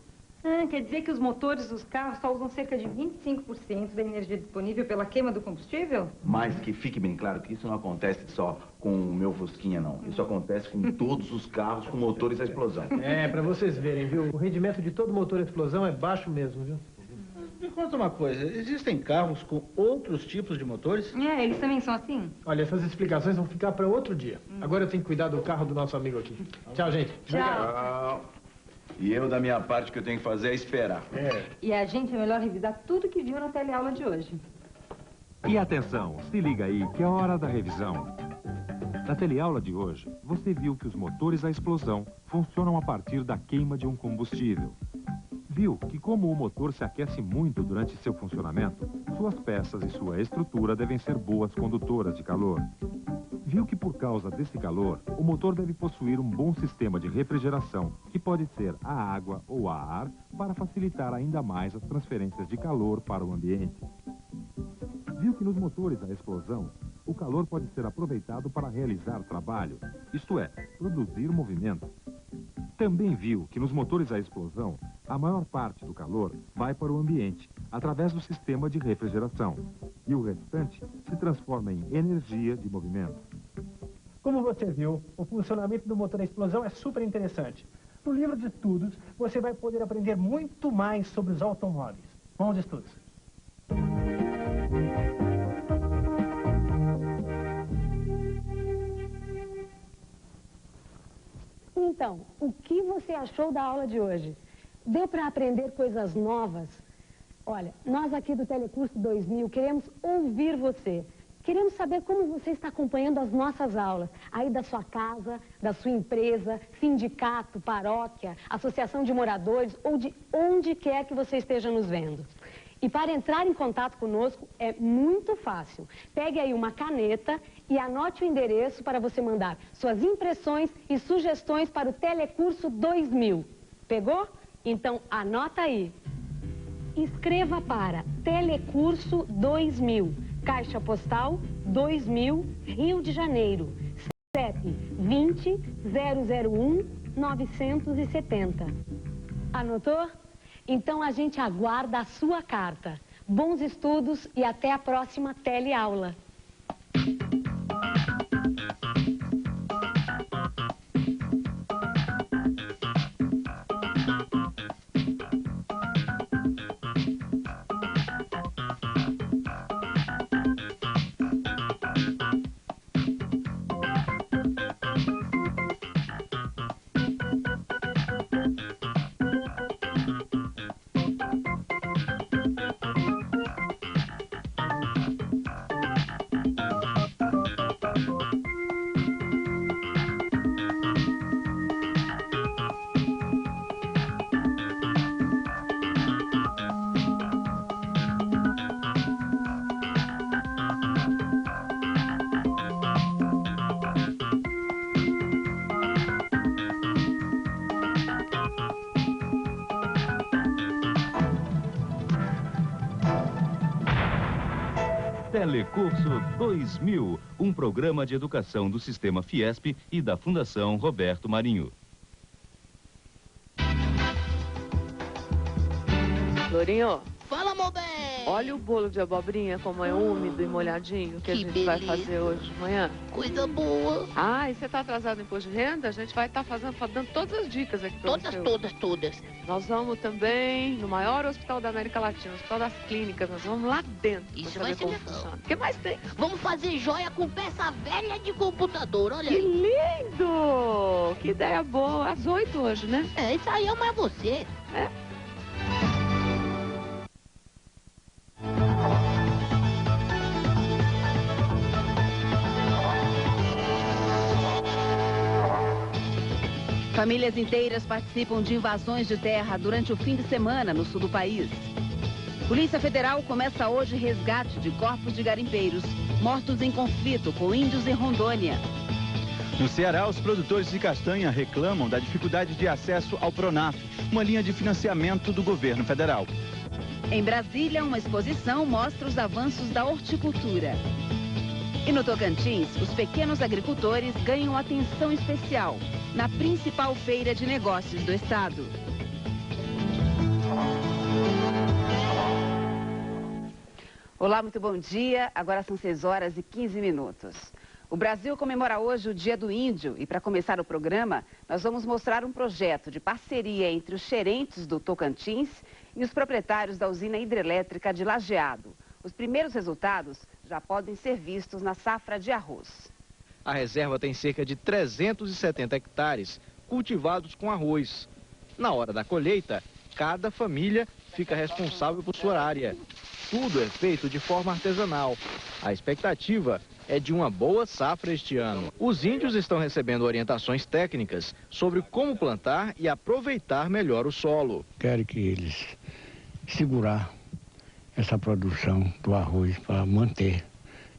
Quer dizer que os motores dos carros só usam cerca de 25% da energia disponível pela queima do combustível? Mas que fique bem claro que isso não acontece só com o meu Fusquinha, não. Isso acontece com todos os carros com motores a explosão. É, pra vocês verem, viu? O rendimento de todo motor a explosão é baixo mesmo, viu? Me conta uma coisa, existem carros com outros tipos de motores? É, eles também são assim? Olha, essas explicações vão ficar para outro dia. Agora eu tenho que cuidar do carro do nosso amigo aqui. Tchau, gente. Tchau. E eu, da minha parte, o que eu tenho que fazer é esperar. E a gente é melhor revisar tudo que viu na teleaula de hoje. E atenção, se liga aí que é hora da revisão. Na teleaula de hoje, você viu que os motores a explosão funcionam a partir da queima de um combustível. Viu que como o motor se aquece muito durante seu funcionamento, suas peças e sua estrutura devem ser boas condutoras de calor. Viu que por causa desse calor, o motor deve possuir um bom sistema de refrigeração, que pode ser a água ou a ar, para facilitar ainda mais as transferências de calor para o ambiente. Viu que nos motores a explosão, o calor pode ser aproveitado para realizar trabalho, isto é, produzir movimento. Também viu que nos motores a explosão, a maior parte do calor vai para o ambiente, através do sistema de refrigeração, e o restante se transforma em energia de movimento. Como você viu, o funcionamento do motor a explosão é super interessante. No livro de estudos, você vai poder aprender muito mais sobre os automóveis. Bons estudos! Então, o que você achou da aula de hoje? Deu para aprender coisas novas? Olha, nós aqui do Telecurso 2000 queremos ouvir você. Queremos saber como você está acompanhando as nossas aulas, aí da sua casa, da sua empresa, sindicato, paróquia, associação de moradores ou de onde quer que você esteja nos vendo. E para entrar em contato conosco é muito fácil. Pegue aí uma caneta e anote o endereço para você mandar suas impressões e sugestões para o Telecurso 2000. Pegou? Então anota aí. Escreva para Telecurso 2000, Caixa Postal 2000, Rio de Janeiro, CEP 20 001 970. Anotou? Então a gente aguarda a sua carta. Bons estudos e até a próxima teleaula. Telecurso 2000, um programa de educação do Sistema Fiesp e da Fundação Roberto Marinho. Lourinho. Fala, meu bem! Olha o bolo de abobrinha, como é úmido e molhadinho, que a gente vai fazer hoje de manhã. Coisa boa. Ah, e você tá atrasado em imposto de renda? A gente vai estar dando todas as dicas aqui pra você. Todas. Nós vamos também no maior hospital da América Latina, o Hospital das Clínicas. Nós vamos lá dentro. Isso vai ser legal. O que mais tem? Vamos fazer joia com peça velha de computador, olha Que aí. lindo! Que ideia boa. Às 8 hoje, né? É, isso aí é mais você. É. Famílias inteiras participam de invasões de terra durante o fim de semana no sul do país. Polícia Federal começa hoje resgate de corpos de garimpeiros mortos em conflito com índios em Rondônia. No Ceará, os produtores de castanha reclamam da dificuldade de acesso ao Pronaf, uma linha de financiamento do governo federal. Em Brasília, uma exposição mostra os avanços da horticultura. E no Tocantins, os pequenos agricultores ganham atenção especial na principal feira de negócios do estado. Olá, muito bom dia. Agora são 6h15. O Brasil comemora hoje o Dia do Índio e para começar o programa, nós vamos mostrar um projeto de parceria entre os xerentes do Tocantins e os proprietários da usina hidrelétrica de Lajeado. Os primeiros resultados já podem ser vistos na safra de arroz. A reserva tem cerca de 370 hectares cultivados com arroz. Na hora da colheita, cada família fica responsável por sua área. Tudo é feito de forma artesanal. A expectativa é de uma boa safra este ano. Os índios estão recebendo orientações técnicas sobre como plantar e aproveitar melhor o solo. Quero que eles segurar essa produção do arroz para manter,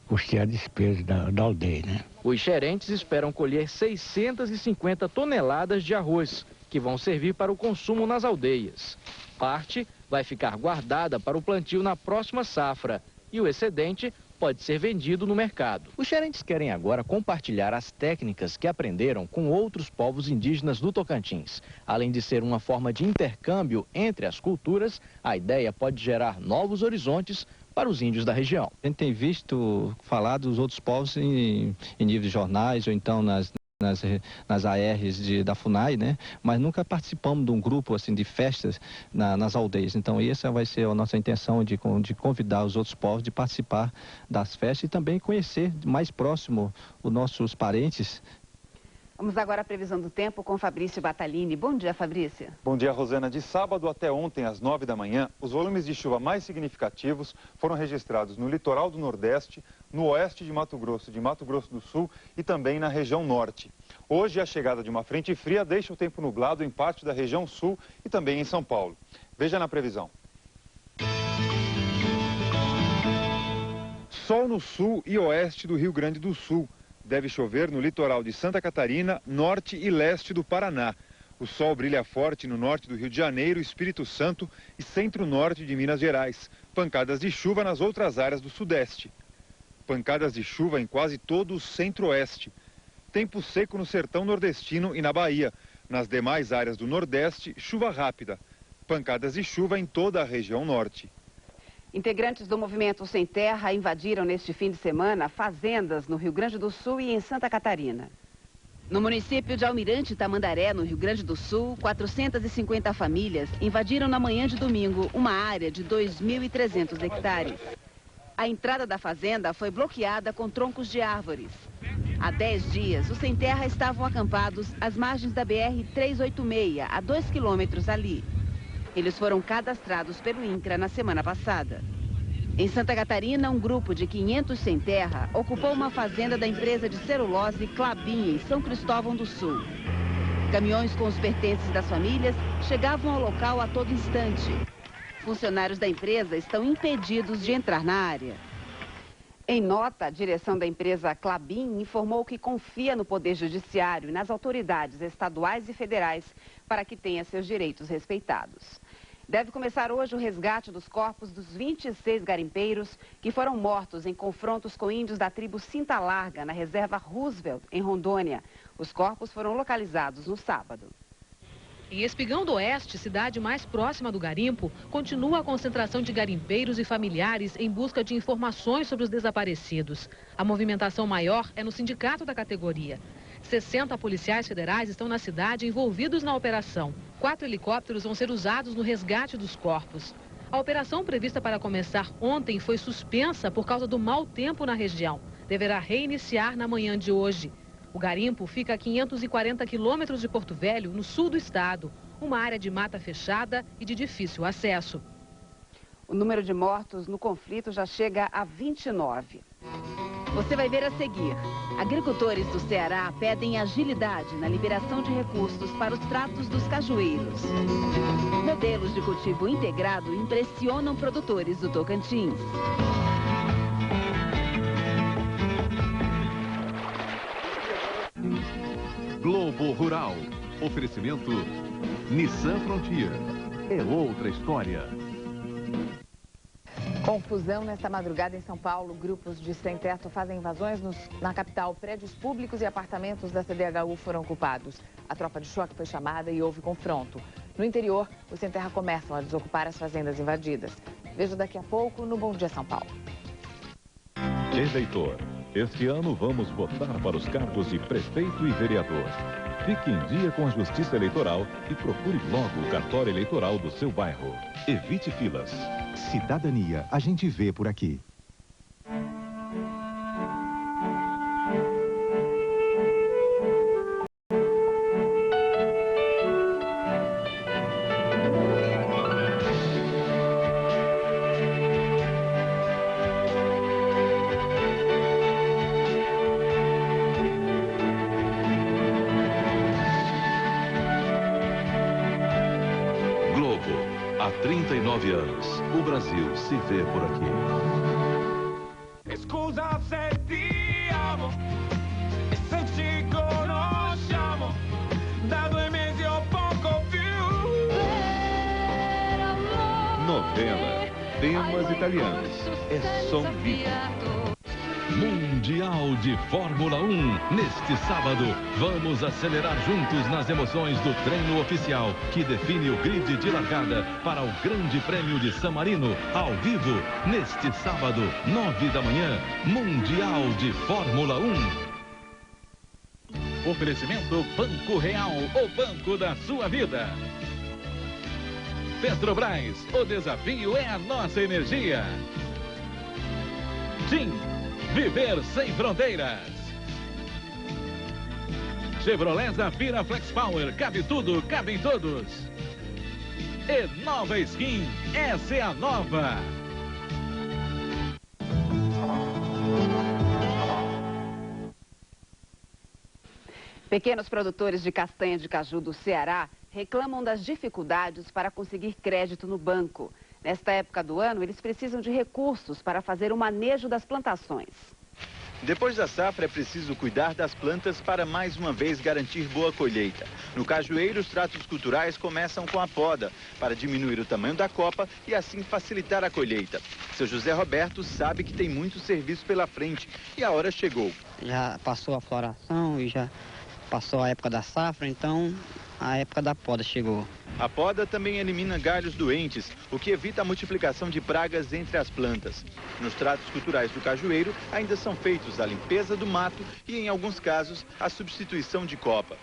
custear a despesa da aldeia, né? Os xerentes esperam colher 650 toneladas de arroz, que vão servir para o consumo nas aldeias. Parte vai ficar guardada para o plantio na próxima safra e o excedente pode ser vendido no mercado. Os xerentes querem agora compartilhar as técnicas que aprenderam com outros povos indígenas do Tocantins. Além de ser uma forma de intercâmbio entre as culturas, a ideia pode gerar novos horizontes para os índios da região. A gente tem visto falar dos outros povos em nível de jornais ou então nas ARs da FUNAI, né? Mas nunca participamos de um grupo assim de festas nas aldeias. Então essa vai ser a nossa intenção de convidar os outros povos de participar das festas e também conhecer mais próximo os nossos parentes. Vamos agora à previsão do tempo com Fabrício Batalini. Bom dia, Fabrício. Bom dia, Rosana. De sábado até ontem, às 9 da manhã, os volumes de chuva mais significativos foram registrados no litoral do Nordeste, no oeste de Mato Grosso do Sul e também na região norte. Hoje, a chegada de uma frente fria deixa o tempo nublado em parte da região sul e também em São Paulo. Veja na previsão. Sol no sul e oeste do Rio Grande do Sul. Deve chover no litoral de Santa Catarina, norte e leste do Paraná. O sol brilha forte no norte do Rio de Janeiro, Espírito Santo e centro-norte de Minas Gerais. Pancadas de chuva nas outras áreas do sudeste. Pancadas de chuva em quase todo o centro-oeste. Tempo seco no sertão nordestino e na Bahia. Nas demais áreas do nordeste, chuva rápida. Pancadas de chuva em toda a região norte. Integrantes do Movimento Sem Terra invadiram neste fim de semana fazendas no Rio Grande do Sul e em Santa Catarina. No município de Almirante Tamandaré, no Rio Grande do Sul, 450 famílias invadiram na manhã de domingo uma área de 2.300 hectares. A entrada da fazenda foi bloqueada com troncos de árvores. Há 10 dias, os Sem Terra estavam acampados às margens da BR-386, a 2 quilômetros ali. Eles foram cadastrados pelo INCRA na semana passada. Em Santa Catarina, um grupo de 500 sem terra ocupou uma fazenda da empresa de celulose Klabin, em São Cristóvão do Sul. Caminhões com os pertences das famílias chegavam ao local a todo instante. Funcionários da empresa estão impedidos de entrar na área. Em nota, a direção da empresa Klabin informou que confia no Poder Judiciário e nas autoridades estaduais e federais para que tenha seus direitos respeitados. Deve começar hoje o resgate dos corpos dos 26 garimpeiros que foram mortos em confrontos com índios da tribo Cinta Larga, na reserva Roosevelt, em Rondônia. Os corpos foram localizados no sábado. Em Espigão do Oeste, cidade mais próxima do garimpo, continua a concentração de garimpeiros e familiares em busca de informações sobre os desaparecidos. A movimentação maior é no sindicato da categoria. 60 policiais federais estão na cidade envolvidos na operação. 4 helicópteros vão ser usados no resgate dos corpos. A operação prevista para começar ontem foi suspensa por causa do mau tempo na região. Deverá reiniciar na manhã de hoje. O garimpo fica a 540 quilômetros de Porto Velho, no sul do estado. Uma área de mata fechada e de difícil acesso. O número de mortos no conflito já chega a 29. Você vai ver a seguir. Agricultores do Ceará pedem agilidade na liberação de recursos para os tratos dos cajueiros. Modelos de cultivo integrado impressionam produtores do Tocantins. Globo Rural. Oferecimento Nissan Frontier. É outra história. Confusão nesta madrugada em São Paulo. Grupos de sem-teto fazem invasões na capital. Prédios públicos e apartamentos da CDHU foram ocupados. A tropa de choque foi chamada e houve confronto. No interior, os sem-terra começam a desocupar as fazendas invadidas. Veja daqui a pouco no Bom Dia São Paulo. Eleitor, este ano vamos votar para os cargos de prefeito e vereador. Fique em dia com a Justiça Eleitoral e procure logo o cartório eleitoral do seu bairro. Evite filas. Cidadania, a gente vê por aqui. Há 39 anos, o Brasil se vê por aqui. Scusa se ti amo, e se ci conosciamo, da 2 mesi o poco più. Novela, temas italianos, é som vivo. Mundial de Fórmula 1. Neste sábado, vamos acelerar juntos nas emoções do treino oficial, que define o grid de largada para o Grande Prêmio de San Marino, ao vivo, neste sábado, 9 da manhã, Mundial de Fórmula 1. Oferecimento Banco Real, o banco da sua vida. Petrobras, o desafio é a nossa energia. TIM. Viver sem fronteiras. Chevrolet Zafira Flex Power. Cabe tudo, cabe em todos. E nova skin. Essa é a nova. Pequenos produtores de castanha de caju do Ceará reclamam das dificuldades para conseguir crédito no banco. Nesta época do ano, eles precisam de recursos para fazer o manejo das plantações. Depois da safra, é preciso cuidar das plantas para mais uma vez garantir boa colheita. No cajueiro, os tratos culturais começam com a poda, para diminuir o tamanho da copa e assim facilitar a colheita. Seu José Roberto sabe que tem muito serviço pela frente e a hora chegou. Já passou a floração e já passou a época da safra, então a época da poda chegou. A poda também elimina galhos doentes, o que evita a multiplicação de pragas entre as plantas. Nos tratos culturais do cajueiro, ainda são feitos a limpeza do mato e, em alguns casos, a substituição de copa.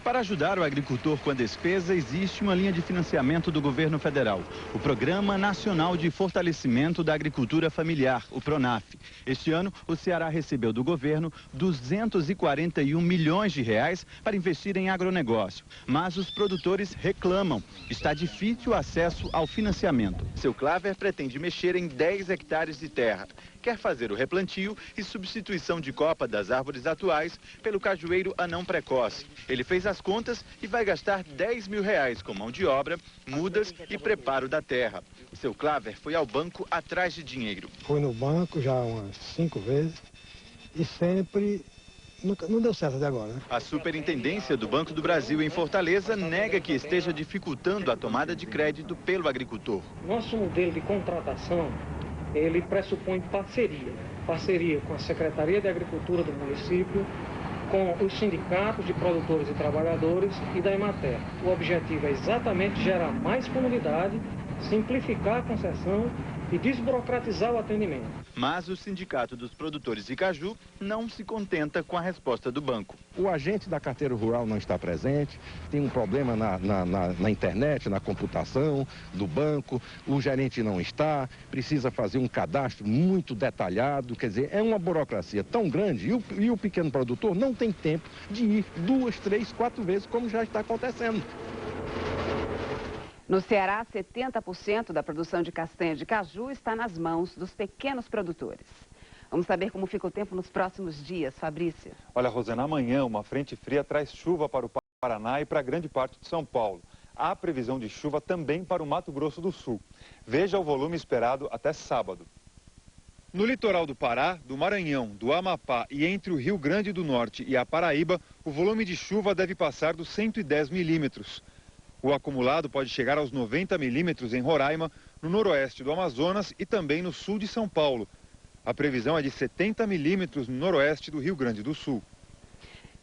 Para ajudar o agricultor com a despesa, existe uma linha de financiamento do governo federal, o Programa Nacional de Fortalecimento da Agricultura Familiar, o PRONAF. Este ano, o Ceará recebeu do governo 241 milhões de reais para investir em agronegócio. Mas os produtores reclamam. Está difícil o acesso ao financiamento. Seu Claver pretende mexer em 10 hectares de terra. Quer fazer o replantio e substituição de copa das árvores atuais pelo cajueiro anão precoce. Ele fez as contas e vai gastar 10 mil reais com mão de obra, mudas e preparo da terra. Seu Claver foi ao banco atrás de dinheiro. Fui no banco já umas 5 vezes e sempre não deu certo até agora, né? A Superintendência do Banco do Brasil em Fortaleza nega que esteja dificultando a tomada de crédito pelo agricultor. Nosso modelo de contratação, ele pressupõe parceria. Parceria com a Secretaria de Agricultura do município, com os sindicatos de produtores e trabalhadores e da Emater. O objetivo é exatamente gerar mais comunidade, simplificar a concessão e desburocratizar o atendimento. Mas o Sindicato dos Produtores de Caju não se contenta com a resposta do banco. O agente da carteira rural não está presente, tem um problema na internet, na computação do banco, o gerente não está, precisa fazer um cadastro muito detalhado, quer dizer, é uma burocracia tão grande e o pequeno produtor não tem tempo de ir 2, 3, 4 vezes, como já está acontecendo. No Ceará, 70% da produção de castanha de caju está nas mãos dos pequenos produtores. Vamos saber como fica o tempo nos próximos dias, Fabrício. Olha, Rosana, amanhã uma frente fria traz chuva para o Paraná e para grande parte de São Paulo. Há previsão de chuva também para o Mato Grosso do Sul. Veja o volume esperado até sábado. No litoral do Pará, do Maranhão, do Amapá e entre o Rio Grande do Norte e a Paraíba, o volume de chuva deve passar dos 110 milímetros. O acumulado pode chegar aos 90 milímetros em Roraima, no noroeste do Amazonas e também no sul de São Paulo. A previsão é de 70 milímetros no noroeste do Rio Grande do Sul.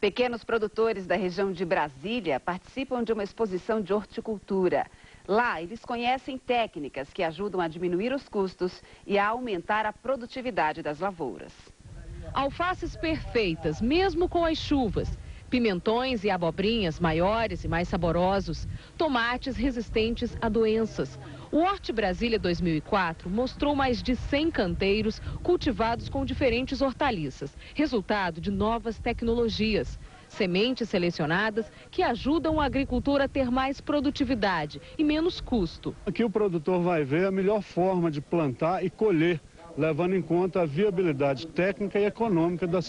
Pequenos produtores da região de Brasília participam de uma exposição de horticultura. Lá, eles conhecem técnicas que ajudam a diminuir os custos e a aumentar a produtividade das lavouras. Alfaces perfeitas, mesmo com as chuvas. Pimentões e abobrinhas maiores e mais saborosos, tomates resistentes a doenças. O Horti Brasília 2004 mostrou mais de 100 canteiros cultivados com diferentes hortaliças, resultado de novas tecnologias. Sementes selecionadas que ajudam o agricultor a ter mais produtividade e menos custo. Aqui o produtor vai ver a melhor forma de plantar e colher, levando em conta a viabilidade técnica e econômica da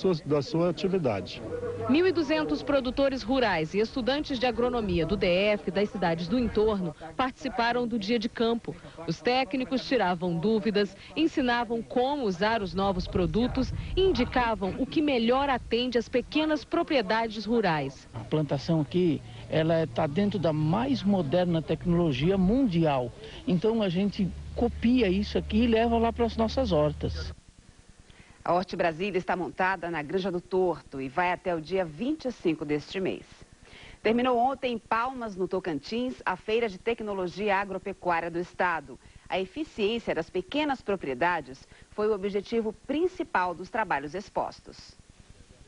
sua atividade. 1.200 produtores rurais e estudantes de agronomia do DF e das cidades do entorno participaram do dia de campo. Os técnicos tiravam dúvidas, ensinavam como usar os novos produtos e indicavam o que melhor atende às pequenas propriedades rurais. A plantação aqui, ela está dentro da mais moderna tecnologia mundial. Então a gente copia isso aqui e leva lá para as nossas hortas. A Horti Brasília está montada na Granja do Torto e vai até o dia 25 deste mês. Terminou ontem em Palmas, no Tocantins, a Feira de Tecnologia Agropecuária do Estado. A eficiência das pequenas propriedades foi o objetivo principal dos trabalhos expostos.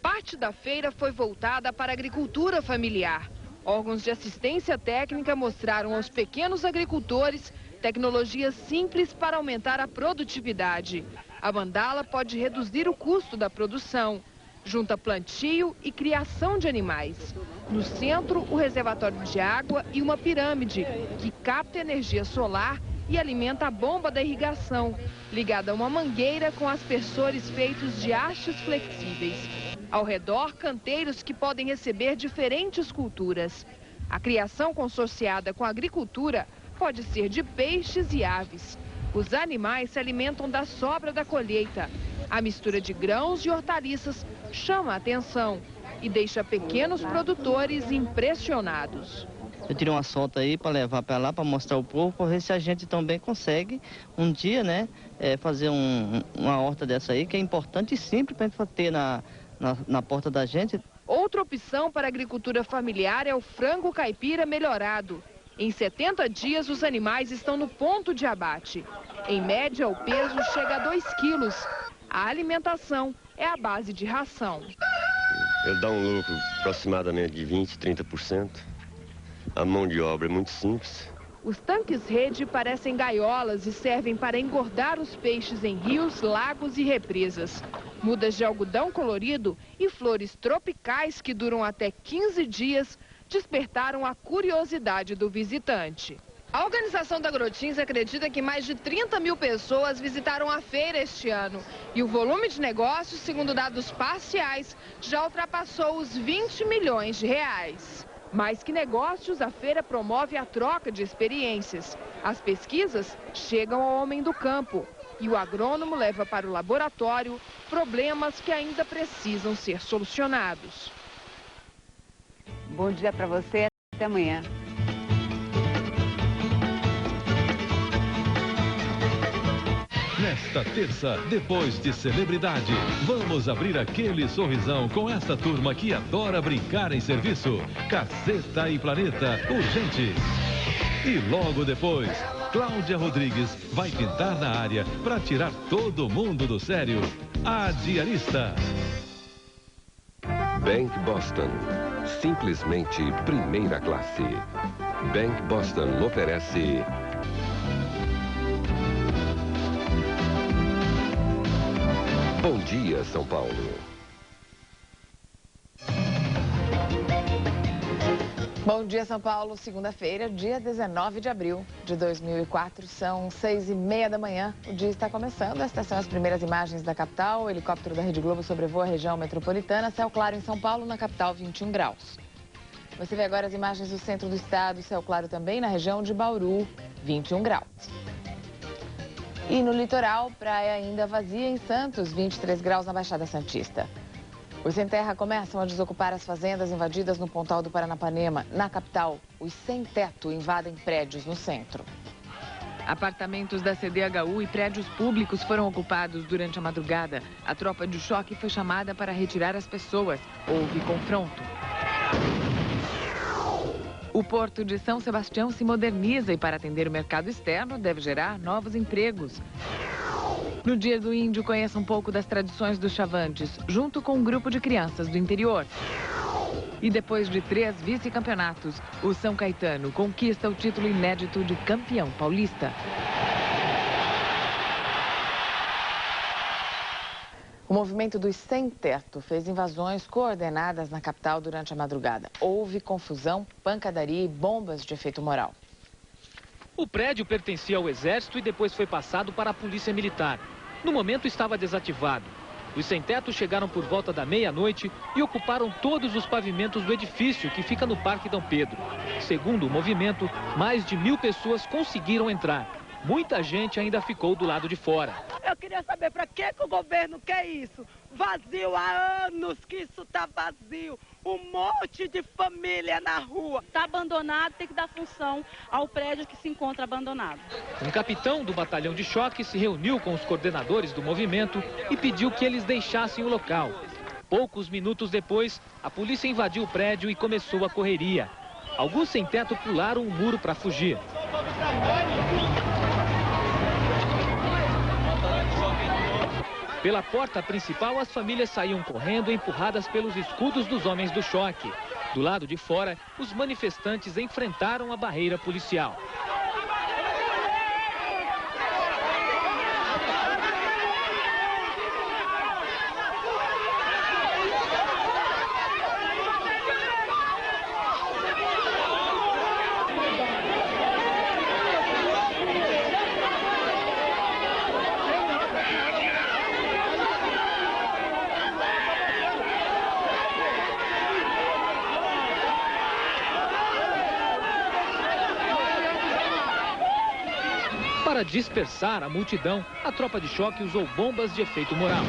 Parte da feira foi voltada para a agricultura familiar. Órgãos de assistência técnica mostraram aos pequenos agricultores tecnologias simples para aumentar a produtividade. A mandala pode reduzir o custo da produção. Junta plantio e criação de animais. No centro, o reservatório de água e uma pirâmide que capta energia solar e alimenta a bomba da irrigação, ligada a uma mangueira com aspersores feitos de hastes flexíveis. Ao redor, canteiros que podem receber diferentes culturas. A criação consorciada com a agricultura pode ser de peixes e aves. Os animais se alimentam da sobra da colheita. A mistura de grãos e hortaliças chama a atenção e deixa pequenos produtores impressionados. Eu tirei uma solta aí para levar para lá, para mostrar ao povo, para ver se a gente também consegue um dia, né, fazer uma horta dessa aí, que é importante e simples para a gente ter na porta da gente. Outra opção para a agricultura familiar é o frango caipira melhorado. Em 70 dias, os animais estão no ponto de abate. Em média, o peso chega a 2 quilos. A alimentação é a base de ração. Ele dá um lucro aproximadamente de 20%, 30%. A mão de obra é muito simples. Os tanques-rede parecem gaiolas e servem para engordar os peixes em rios, lagos e represas. Mudas de algodão colorido e flores tropicais que duram até 15 dias despertaram a curiosidade do visitante. A organização da Agrotins acredita que mais de 30 mil pessoas visitaram a feira este ano. E o volume de negócios, segundo dados parciais, já ultrapassou os 20 milhões de reais. Mais que negócios, a feira promove a troca de experiências. As pesquisas chegam ao homem do campo. e o agrônomo leva para o laboratório problemas que ainda precisam ser solucionados. Bom dia para você, até amanhã. Nesta terça, depois de Celebridade, vamos abrir aquele sorrisão com essa turma que adora brincar em serviço. Caceta e Planeta, urgente. E logo depois, Cláudia Rodrigues vai pintar na área para tirar todo mundo do sério. A Diarista. Bank Boston. Simplesmente primeira classe. Bank Boston oferece... Bom dia, São Paulo. Bom dia, São Paulo. Segunda-feira, dia 19 de abril de 2004. São 6h30 da manhã. O dia está começando. Estas são as primeiras imagens da capital. O helicóptero da Rede Globo sobrevoa a região metropolitana. Céu claro em São Paulo, na capital, 21 graus. Você vê agora as imagens do centro do estado. Céu claro também na região de Bauru, 21 graus. E no litoral, praia ainda vazia em Santos, 23 graus na Baixada Santista. Os sem terra começam a desocupar as fazendas invadidas no Pontal do Paranapanema. Na capital, os sem teto invadem prédios no centro. Apartamentos da CDHU e prédios públicos foram ocupados durante a madrugada. A tropa de choque foi chamada para retirar as pessoas. Houve confronto. O Porto de São Sebastião se moderniza e, para atender o mercado externo, deve gerar novos empregos. No Dia do Índio, conheça um pouco das tradições dos Chavantes, junto com um grupo de crianças do interior. E depois de 3 vice-campeonatos, o São Caetano conquista o título inédito de campeão paulista. O movimento dos sem teto fez invasões coordenadas na capital durante a madrugada. Houve confusão, pancadaria e bombas de efeito moral. O prédio pertencia ao Exército e depois foi passado para a Polícia Militar. No momento estava desativado. Os sem-teto chegaram por volta da meia-noite e ocuparam todos os pavimentos do edifício que fica no Parque Dom Pedro. Segundo o movimento, mais de 1000 pessoas conseguiram entrar. Muita gente ainda ficou do lado de fora. Eu queria saber para que o governo quer isso? Vazio há anos que isso está vazio. Um monte de família na rua. Está abandonado, tem que dar função ao prédio que se encontra abandonado. Um capitão do batalhão de choque se reuniu com os coordenadores do movimento e pediu que eles deixassem o local. Poucos minutos depois, a polícia invadiu o prédio e começou a correria. Alguns sem-teto pularam o muro para fugir. Pela porta principal, as famílias saíam correndo, empurradas pelos escudos dos homens do choque. Do lado de fora, os manifestantes enfrentaram a barreira policial. Para dispersar a multidão, a tropa de choque usou bombas de efeito moral.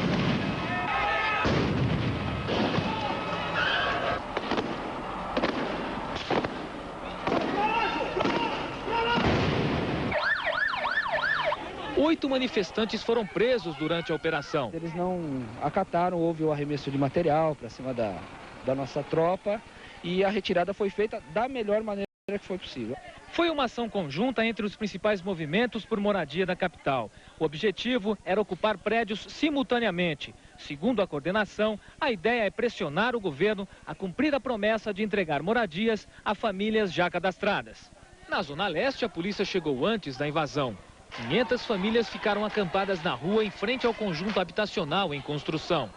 Oito manifestantes foram presos durante a operação. Eles não acataram, houve o arremesso de material para cima da nossa tropa e a retirada foi feita da melhor maneira que foi possível. Foi uma ação conjunta entre os principais movimentos por moradia da capital. O objetivo era ocupar prédios simultaneamente. Segundo a coordenação, a ideia é pressionar o governo a cumprir a promessa de entregar moradias a famílias já cadastradas. Na Zona Leste, a polícia chegou antes da invasão. 500 famílias ficaram acampadas na rua em frente ao conjunto habitacional em construção.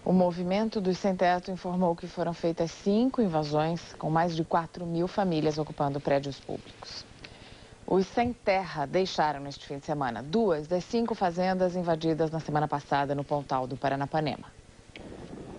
O movimento dos sem-teto informou que foram feitas 5 invasões, com mais de 4.000 famílias ocupando prédios públicos. Os sem-terra deixaram neste fim de semana 2 das 5 fazendas invadidas na semana passada no Pontal do Paranapanema.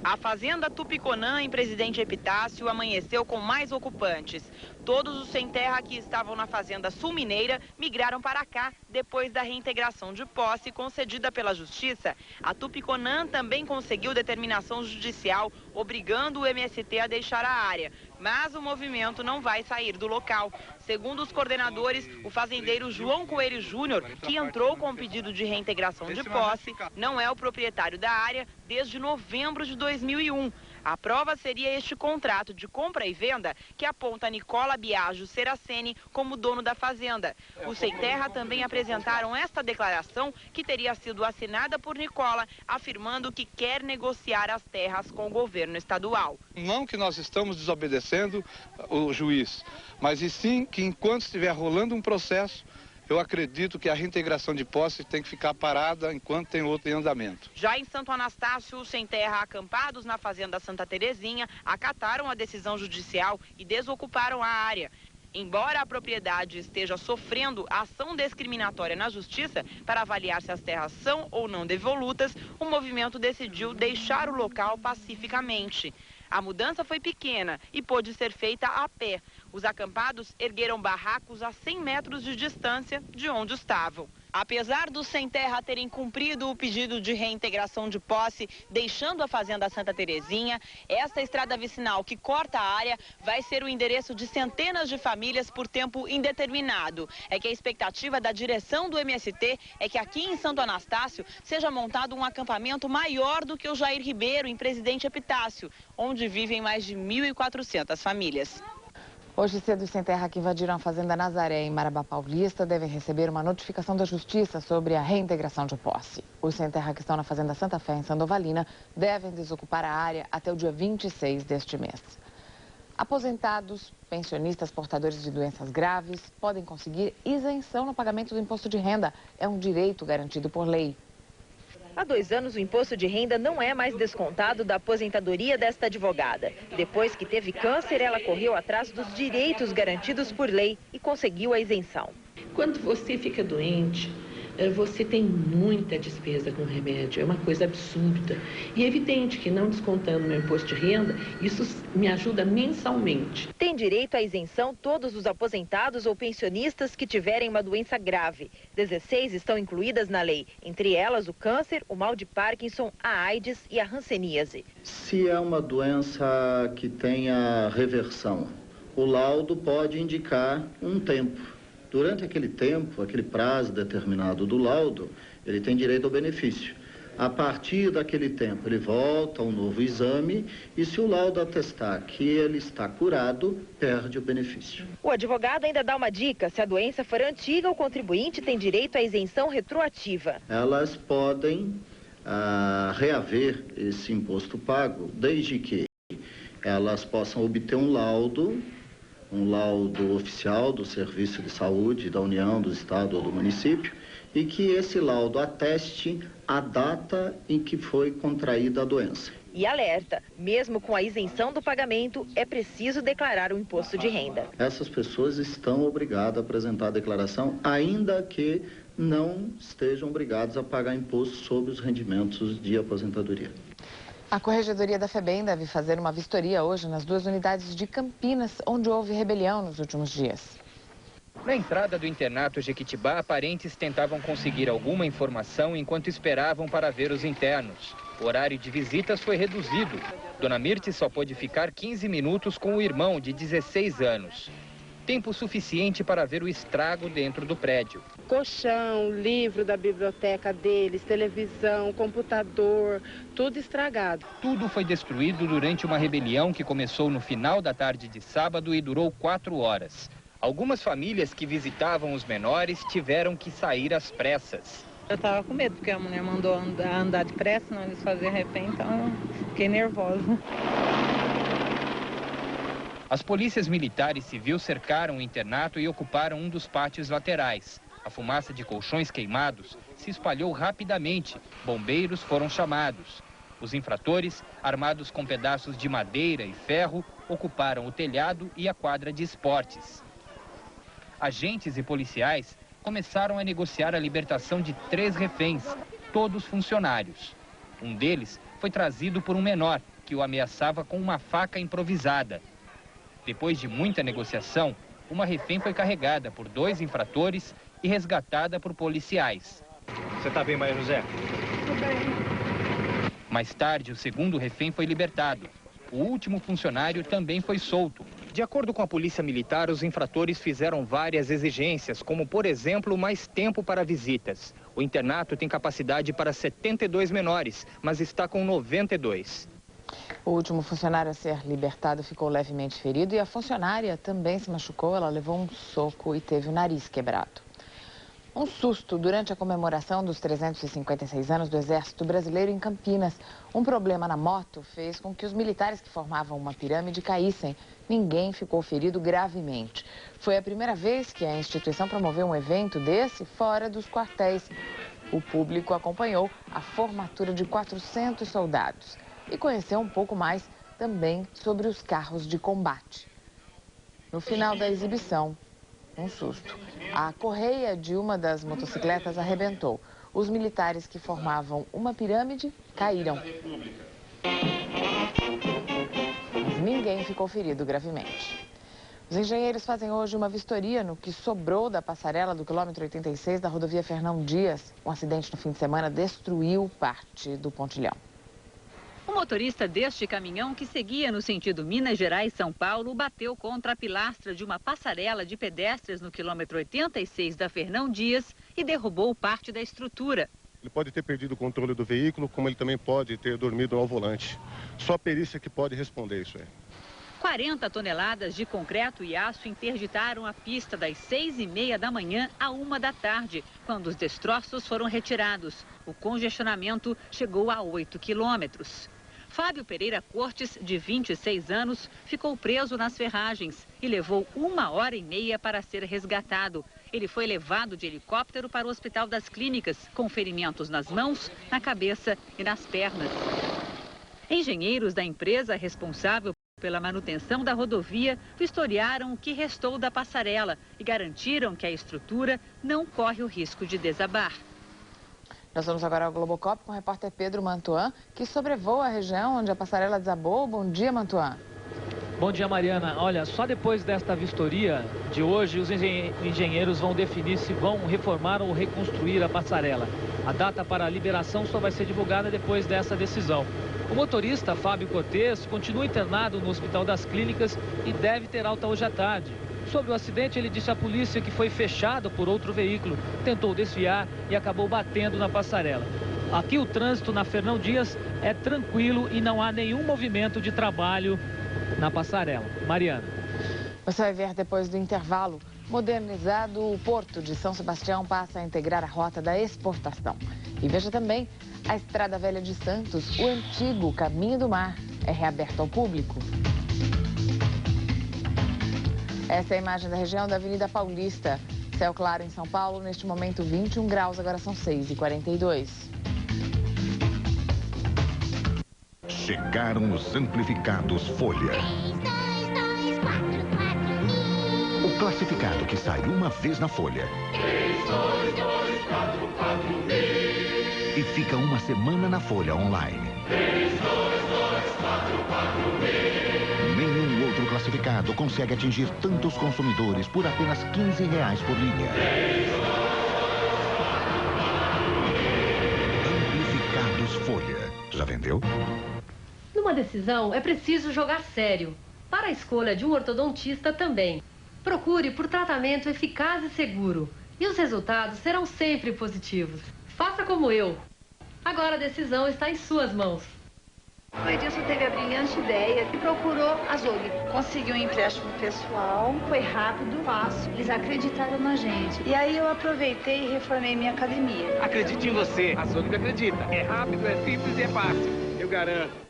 A fazenda Tupiconã, em Presidente Epitácio, amanheceu com mais ocupantes. Todos os sem terra que estavam na fazenda sul-mineira migraram para cá depois da reintegração de posse concedida pela Justiça. A Tupiconã também conseguiu determinação judicial obrigando o MST a deixar a área. Mas o movimento não vai sair do local. Segundo os coordenadores, o fazendeiro João Coelho Júnior, que entrou com o pedido de reintegração de posse, não é o proprietário da área desde novembro de 2001. A prova seria este contrato de compra e venda que aponta Nicola Biagio Seraceni como dono da fazenda. Os sem terra também apresentaram esta declaração que teria sido assinada por Nicola, afirmando que quer negociar as terras com o governo estadual. Não que nós estamos desobedecendo o juiz, mas e sim que enquanto estiver rolando um processo, eu acredito que a reintegração de posse tem que ficar parada enquanto tem outro em andamento. Já em Santo Anastácio, os sem terra acampados na fazenda Santa Terezinha acataram a decisão judicial e desocuparam a área. Embora a propriedade esteja sofrendo ação discriminatória na justiça para avaliar se as terras são ou não devolutas, o movimento decidiu deixar o local pacificamente. A mudança foi pequena e pôde ser feita a pé. Os acampados ergueram barracos a 100 metros de distância de onde estavam. Apesar dos sem terra terem cumprido o pedido de reintegração de posse, deixando a fazenda Santa Terezinha, esta estrada vicinal que corta a área vai ser o endereço de centenas de famílias por tempo indeterminado. É que a expectativa da direção do MST é que aqui em Santo Anastácio seja montado um acampamento maior do que o Jair Ribeiro, em Presidente Epitácio, onde vivem mais de 1.400 famílias. Hoje cedo, os sem terra que invadiram a fazenda Nazaré, em Marabá Paulista, devem receber uma notificação da Justiça sobre a reintegração de posse. Os sem terra que estão na fazenda Santa Fé, em Sandovalina, devem desocupar a área até o dia 26 deste mês. Aposentados, pensionistas portadores de doenças graves podem conseguir isenção no pagamento do imposto de renda. É um direito garantido por lei. Há 2 anos, o imposto de renda não é mais descontado da aposentadoria desta advogada. Depois que teve câncer, ela correu atrás dos direitos garantidos por lei e conseguiu a isenção. Quando você fica doente, você tem muita despesa com remédio, é uma coisa absurda. E é evidente que não descontando meu imposto de renda, isso me ajuda mensalmente. Tem direito à isenção todos os aposentados ou pensionistas que tiverem uma doença grave. 16 estão incluídas na lei, entre elas o câncer, o mal de Parkinson, a AIDS e a hanseníase. Se é uma doença que tenha reversão, o laudo pode indicar um tempo. Durante aquele tempo, aquele prazo determinado do laudo, ele tem direito ao benefício. A partir daquele tempo, ele volta a um novo exame e se o laudo atestar que ele está curado, perde o benefício. O advogado ainda dá uma dica: se a doença for antiga, o contribuinte tem direito à isenção retroativa. Elas podem reaver esse imposto pago, desde que elas possam obter um laudo oficial do Serviço de Saúde da União, do Estado ou do município, e que esse laudo ateste a data em que foi contraída a doença. E alerta, mesmo com a isenção do pagamento, é preciso declarar o imposto de renda. Essas pessoas estão obrigadas a apresentar a declaração, ainda que não estejam obrigadas a pagar imposto sobre os rendimentos de aposentadoria. A Corregedoria da FEBEM deve fazer uma vistoria hoje nas 2 unidades de Campinas, onde houve rebelião nos últimos dias. Na entrada do internato Jequitibá, parentes tentavam conseguir alguma informação enquanto esperavam para ver os internos. O horário de visitas foi reduzido. Dona Mirtes só pôde ficar 15 minutos com o irmão de 16 anos. Tempo suficiente para ver o estrago dentro do prédio. Colchão, livro da biblioteca deles, televisão, computador, tudo estragado. Tudo foi destruído durante uma rebelião que começou no final da tarde de sábado e durou 4 horas. Algumas famílias que visitavam os menores tiveram que sair às pressas. Eu estava com medo, porque a mulher mandou andar depressa, não eles faziam refém, então eu fiquei nervosa. As polícias militar e civil cercaram o internato e ocuparam um dos pátios laterais. A fumaça de colchões queimados se espalhou rapidamente. Bombeiros foram chamados. Os infratores, armados com pedaços de madeira e ferro, ocuparam o telhado e a quadra de esportes. Agentes e policiais começaram a negociar a libertação de 3 reféns, todos funcionários. Um deles foi trazido por um menor, que o ameaçava com uma faca improvisada. Depois de muita negociação, uma refém foi carregada por 2 infratores e resgatada por policiais. Você tá bem, Maria José? Tô bem. Mais tarde, o segundo refém foi libertado. O último funcionário também foi solto. De acordo com a Polícia Militar, os infratores fizeram várias exigências, como, por exemplo, mais tempo para visitas. O internato tem capacidade para 72 menores, mas está com 92. O último funcionário a ser libertado ficou levemente ferido e a funcionária também se machucou. Ela levou um soco e teve o nariz quebrado. Um susto durante a comemoração dos 356 anos do Exército Brasileiro em Campinas. Um problema na moto fez com que os militares que formavam uma pirâmide caíssem. Ninguém ficou ferido gravemente. Foi a primeira vez que a instituição promoveu um evento desse fora dos quartéis. O público acompanhou a formatura de 400 soldados e conheceu um pouco mais também sobre os carros de combate. No final da exibição, um susto. A correia de uma das motocicletas arrebentou. Os militares que formavam uma pirâmide caíram. Mas ninguém ficou ferido gravemente. Os engenheiros fazem hoje uma vistoria no que sobrou da passarela do quilômetro 86 da rodovia Fernão Dias. Um acidente no fim de semana destruiu parte do pontilhão. O motorista deste caminhão, que seguia no sentido Minas Gerais-São Paulo, bateu contra a pilastra de uma passarela de pedestres no quilômetro 86 da Fernão Dias e derrubou parte da estrutura. Ele pode ter perdido o controle do veículo, como ele também pode ter dormido ao volante. Só a perícia que pode responder isso aí. 40 toneladas de concreto e aço interditaram a pista das 6h30 da manhã à 1 da tarde, quando os destroços foram retirados. O congestionamento chegou a 8 quilômetros. Fábio Pereira Cortes, de 26 anos, ficou preso nas ferragens e levou 1h30 para ser resgatado. Ele foi levado de helicóptero para o Hospital das Clínicas, com ferimentos nas mãos, na cabeça e nas pernas. Engenheiros da empresa responsável pela manutenção da rodovia vistoriaram o que restou da passarela e garantiram que a estrutura não corre o risco de desabar. Nós vamos agora ao Globocop com o repórter Pedro Mantuan, que sobrevoa a região onde a passarela desabou. Bom dia, Mantuan. Bom dia, Mariana. Olha, só depois desta vistoria de hoje, os engenheiros vão definir se vão reformar ou reconstruir a passarela. A data para a liberação só vai ser divulgada depois dessa decisão. O motorista, Fábio Cortes, continua internado no Hospital das Clínicas e deve ter alta hoje à tarde. Sobre o acidente, ele disse à polícia que foi fechado por outro veículo, tentou desviar e acabou batendo na passarela. Aqui o trânsito na Fernão Dias é tranquilo e não há nenhum movimento de trabalho na passarela. Mariana. Você vai ver depois do intervalo. Modernizado, o Porto de São Sebastião passa a integrar a rota da exportação. E veja também, a Estrada Velha de Santos, o antigo Caminho do Mar, é reaberto ao público. Essa é a imagem da região da Avenida Paulista. Céu claro em São Paulo, neste momento 21 graus, agora são 6h42. Chegaram os amplificados Folha. 3, 2, 2, 4, 4 mil. O classificado que sai uma vez na Folha. 3, 2, 2, 4, 4 mil. E fica uma semana na Folha online. 3, 2, 2, 4 mil. Nenhum outro classificado consegue atingir tantos consumidores por apenas R$15 por linha. 3, 2, 2, 4 mil. Amplificados Folha. Já vendeu? Numa decisão, é preciso jogar sério. Para a escolha de um ortodontista também. Procure por tratamento eficaz e seguro. E os resultados serão sempre positivos. Faça como eu. Agora a decisão está em suas mãos. O Edilson teve a brilhante ideia e procurou a Zog. Conseguiu um empréstimo pessoal, foi rápido, fácil. Eles acreditaram na gente. E aí eu aproveitei e reformei minha academia. Acredite em você. A Zog acredita. É rápido, é simples e é fácil. Eu garanto.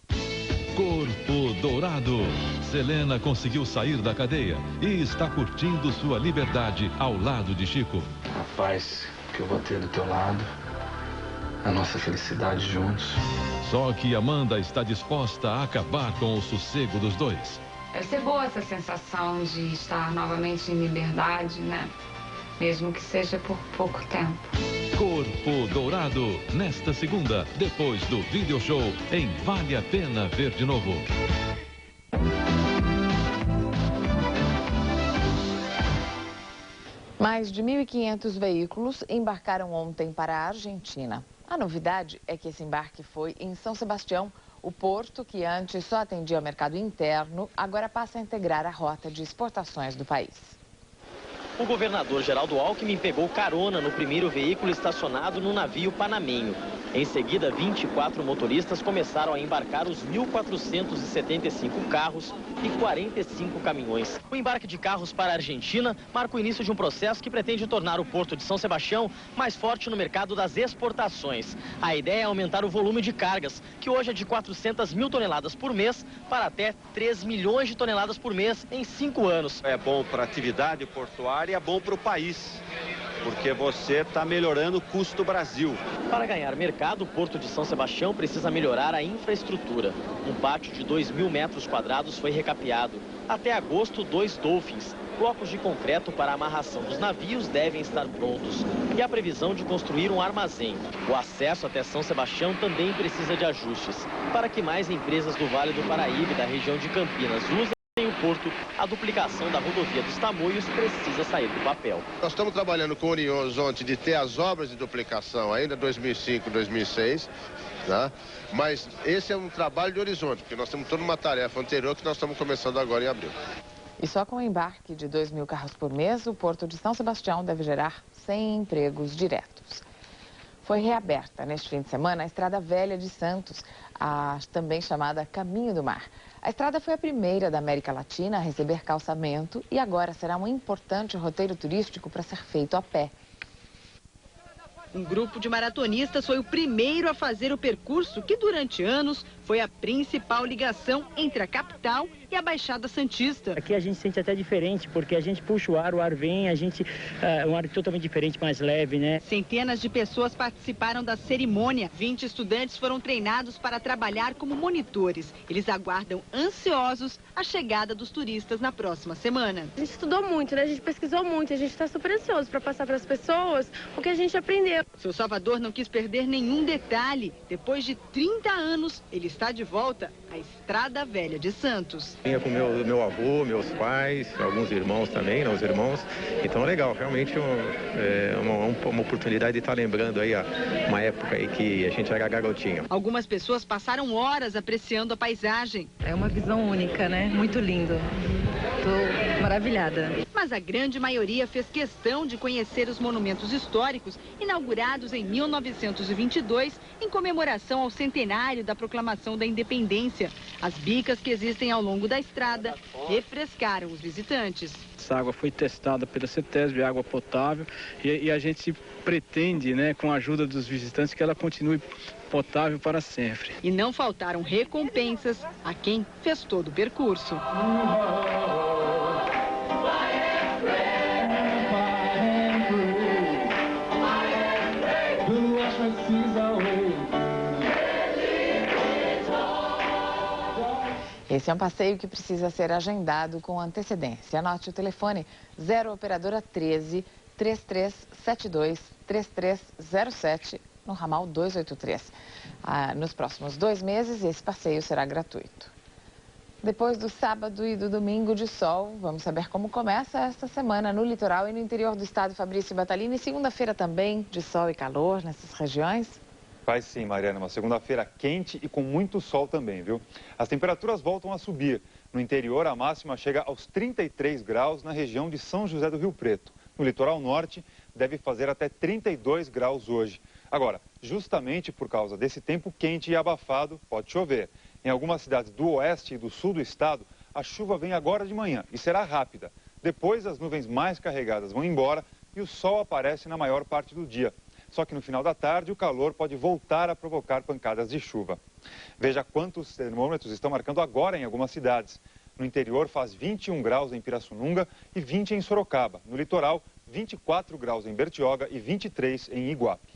Corpo Dourado. Selena conseguiu sair da cadeia e está curtindo sua liberdade ao lado de Chico. A paz que eu vou ter do teu lado, a nossa felicidade juntos. Só que Amanda está disposta a acabar com o sossego dos dois. Deve ser boa essa sensação de estar novamente em liberdade, né? Mesmo que seja por pouco tempo. Corpo Dourado, nesta segunda, depois do video show em Vale a Pena Ver de Novo. Mais de 1.500 veículos embarcaram ontem para a Argentina. A novidade é que esse embarque foi em São Sebastião. O porto, que antes só atendia o mercado interno, agora passa a integrar a rota de exportações do país. O governador Geraldo Alckmin pegou carona no primeiro veículo estacionado no navio panamenho. Em seguida, 24 motoristas começaram a embarcar os 1.475 carros e 45 caminhões. O embarque de carros para a Argentina marca o início de um processo que pretende tornar o Porto de São Sebastião mais forte no mercado das exportações. A ideia é aumentar o volume de cargas, que hoje é de 400 mil toneladas por mês, para até 3 milhões de toneladas por mês em 5 anos. É bom para a atividade portuária e é bom para o país, porque você está melhorando o custo do Brasil. Para ganhar mercado, o Porto de São Sebastião precisa melhorar a infraestrutura. Um pátio de 2.000 metros quadrados foi recapeado. Até agosto, 2 Dolphins, blocos de concreto para a amarração dos navios, devem estar prontos. E a previsão de construir um armazém. O acesso até São Sebastião também precisa de ajustes. Para que mais empresas do Vale do Paraíba e da região de Campinas usem o porto, a duplicação da rodovia dos Tamoios precisa sair do papel. Nós estamos trabalhando com o horizonte de ter as obras de duplicação ainda 2005, 2006, né? Mas esse é um trabalho de horizonte, porque nós temos toda uma tarefa anterior que nós estamos começando agora em abril. E só com o embarque de 2.000 carros por mês, o Porto de São Sebastião deve gerar 100 empregos diretos. Foi reaberta neste fim de semana a Estrada Velha de Santos, a também chamada Caminho do Mar. A estrada foi a primeira da América Latina a receber calçamento e agora será um importante roteiro turístico para ser feito a pé. Um grupo de maratonistas foi o primeiro a fazer o percurso que durante anos foi a principal ligação entre a capital e a Baixada Santista. Aqui a gente sente até diferente, porque a gente puxa o ar vem, um ar totalmente diferente, mais leve, né? Centenas de pessoas participaram da cerimônia. 20 estudantes foram treinados para trabalhar como monitores. Eles aguardam ansiosos a chegada dos turistas na próxima semana. A gente estudou muito, né? A gente pesquisou muito, a gente está super ansioso para passar para as pessoas o que a gente aprendeu. Seu Salvador não quis perder nenhum detalhe. Depois de 30 anos, ele está de volta à Estrada Velha de Santos. Vinha com meu avô, meus pais, alguns irmãos também, né, os irmãos. Então é legal, realmente uma oportunidade de estar lembrando aí uma época aí que a gente era garotinho. Algumas pessoas passaram horas apreciando a paisagem. É uma visão única, né? Muito lindo. Estou maravilhada. Mas a grande maioria fez questão de conhecer os monumentos históricos inaugurados em 1922 em comemoração ao centenário da proclamação da independência. As bicas que existem ao longo da estrada refrescaram os visitantes. Essa água foi testada pela CETESB, água potável, e a gente pretende, né, com a ajuda dos visitantes, que ela continue potável para sempre. E não faltaram recompensas a quem fez todo o percurso. Esse é um passeio que precisa ser agendado com antecedência. Anote o telefone 0 operadora 13 3372 3307 no ramal 283. Nos próximos 2 meses, esse passeio será gratuito. Depois do sábado e do domingo de sol, vamos saber como começa esta semana no litoral e no interior do estado. Fabrício Batalini, segunda-feira também de sol e calor nessas regiões. Vai sim, Mariana, uma segunda-feira quente e com muito sol também, viu? As temperaturas voltam a subir. No interior, a máxima chega aos 33 graus na região de São José do Rio Preto. No litoral norte, deve fazer até 32 graus hoje. Agora, justamente por causa desse tempo quente e abafado, pode chover. Em algumas cidades do oeste e do sul do estado, a chuva vem agora de manhã e será rápida. Depois, as nuvens mais carregadas vão embora e o sol aparece na maior parte do dia. Só que no final da tarde, o calor pode voltar a provocar pancadas de chuva. Veja quantos termômetros estão marcando agora em algumas cidades. No interior, faz 21 graus em Pirassununga e 20 em Sorocaba. No litoral, 24 graus em Bertioga e 23 em Iguape.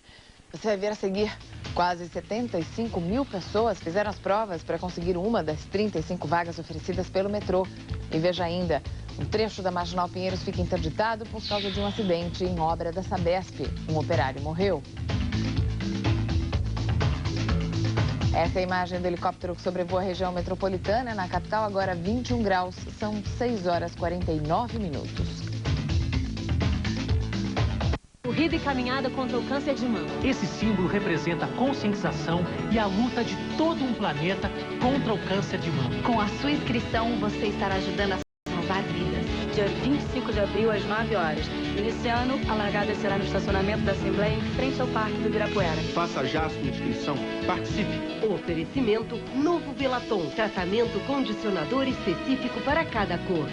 Você vai ver a seguir, quase 75 mil pessoas fizeram as provas para conseguir uma das 35 vagas oferecidas pelo metrô. E veja ainda, Um trecho da Marginal Pinheiros fica interditado por causa de um acidente em obra da Sabesp. Um operário morreu. Essa é a imagem do helicóptero que sobrevoa a região metropolitana. Na capital, agora 21 graus. São 6 horas e 49 minutos. Corrida e caminhada contra o câncer de mama. Esse símbolo representa a conscientização e a luta de todo um planeta contra o câncer de mama. Com a sua inscrição, você estará ajudando a salvar vidas. Dia 25 de abril, às 9 horas. Iniciando, a largada será no estacionamento da Assembleia, em frente ao Parque do Ibirapuera. Faça já a sua inscrição. Participe. Oferecimento Novo Velaton. Tratamento condicionador específico para cada cor.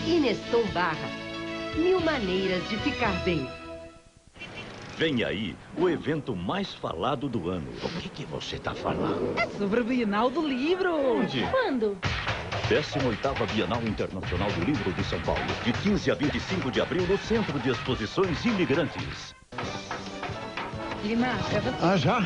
Ineston Barra. 1000 maneiras de ficar bem. Vem aí o evento mais falado do ano. O que você está falando? É sobre a Bienal do Livro. Onde? Quando? 18ª Bienal Internacional do Livro de São Paulo, de 15 a 25 de abril, no Centro de Exposições Imigrantes. Lima, é você. Ah, já?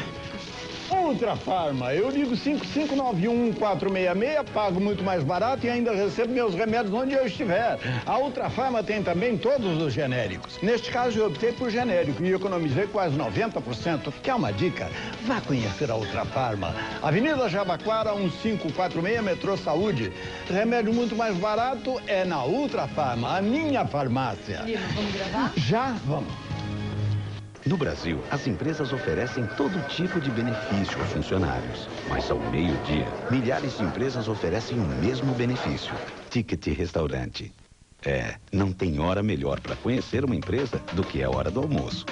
Ultra Farma, eu ligo 5591-1466, pago muito mais barato e ainda recebo meus remédios onde eu estiver. A Ultra Farma tem também todos os genéricos. Neste caso, eu optei por genérico e economizei quase 90%. Quer uma dica? Vá conhecer a Ultra Farma. Avenida Jabaquara, 1546, Metrô Saúde. Remédio muito mais barato é na Ultra Farma, a minha farmácia. Lima, vamos gravar? Já, vamos. No Brasil, as empresas oferecem todo tipo de benefício a funcionários. Mas ao meio-dia, milhares de empresas oferecem o mesmo benefício. Ticket restaurante. Não tem hora melhor para conhecer uma empresa do que a hora do almoço.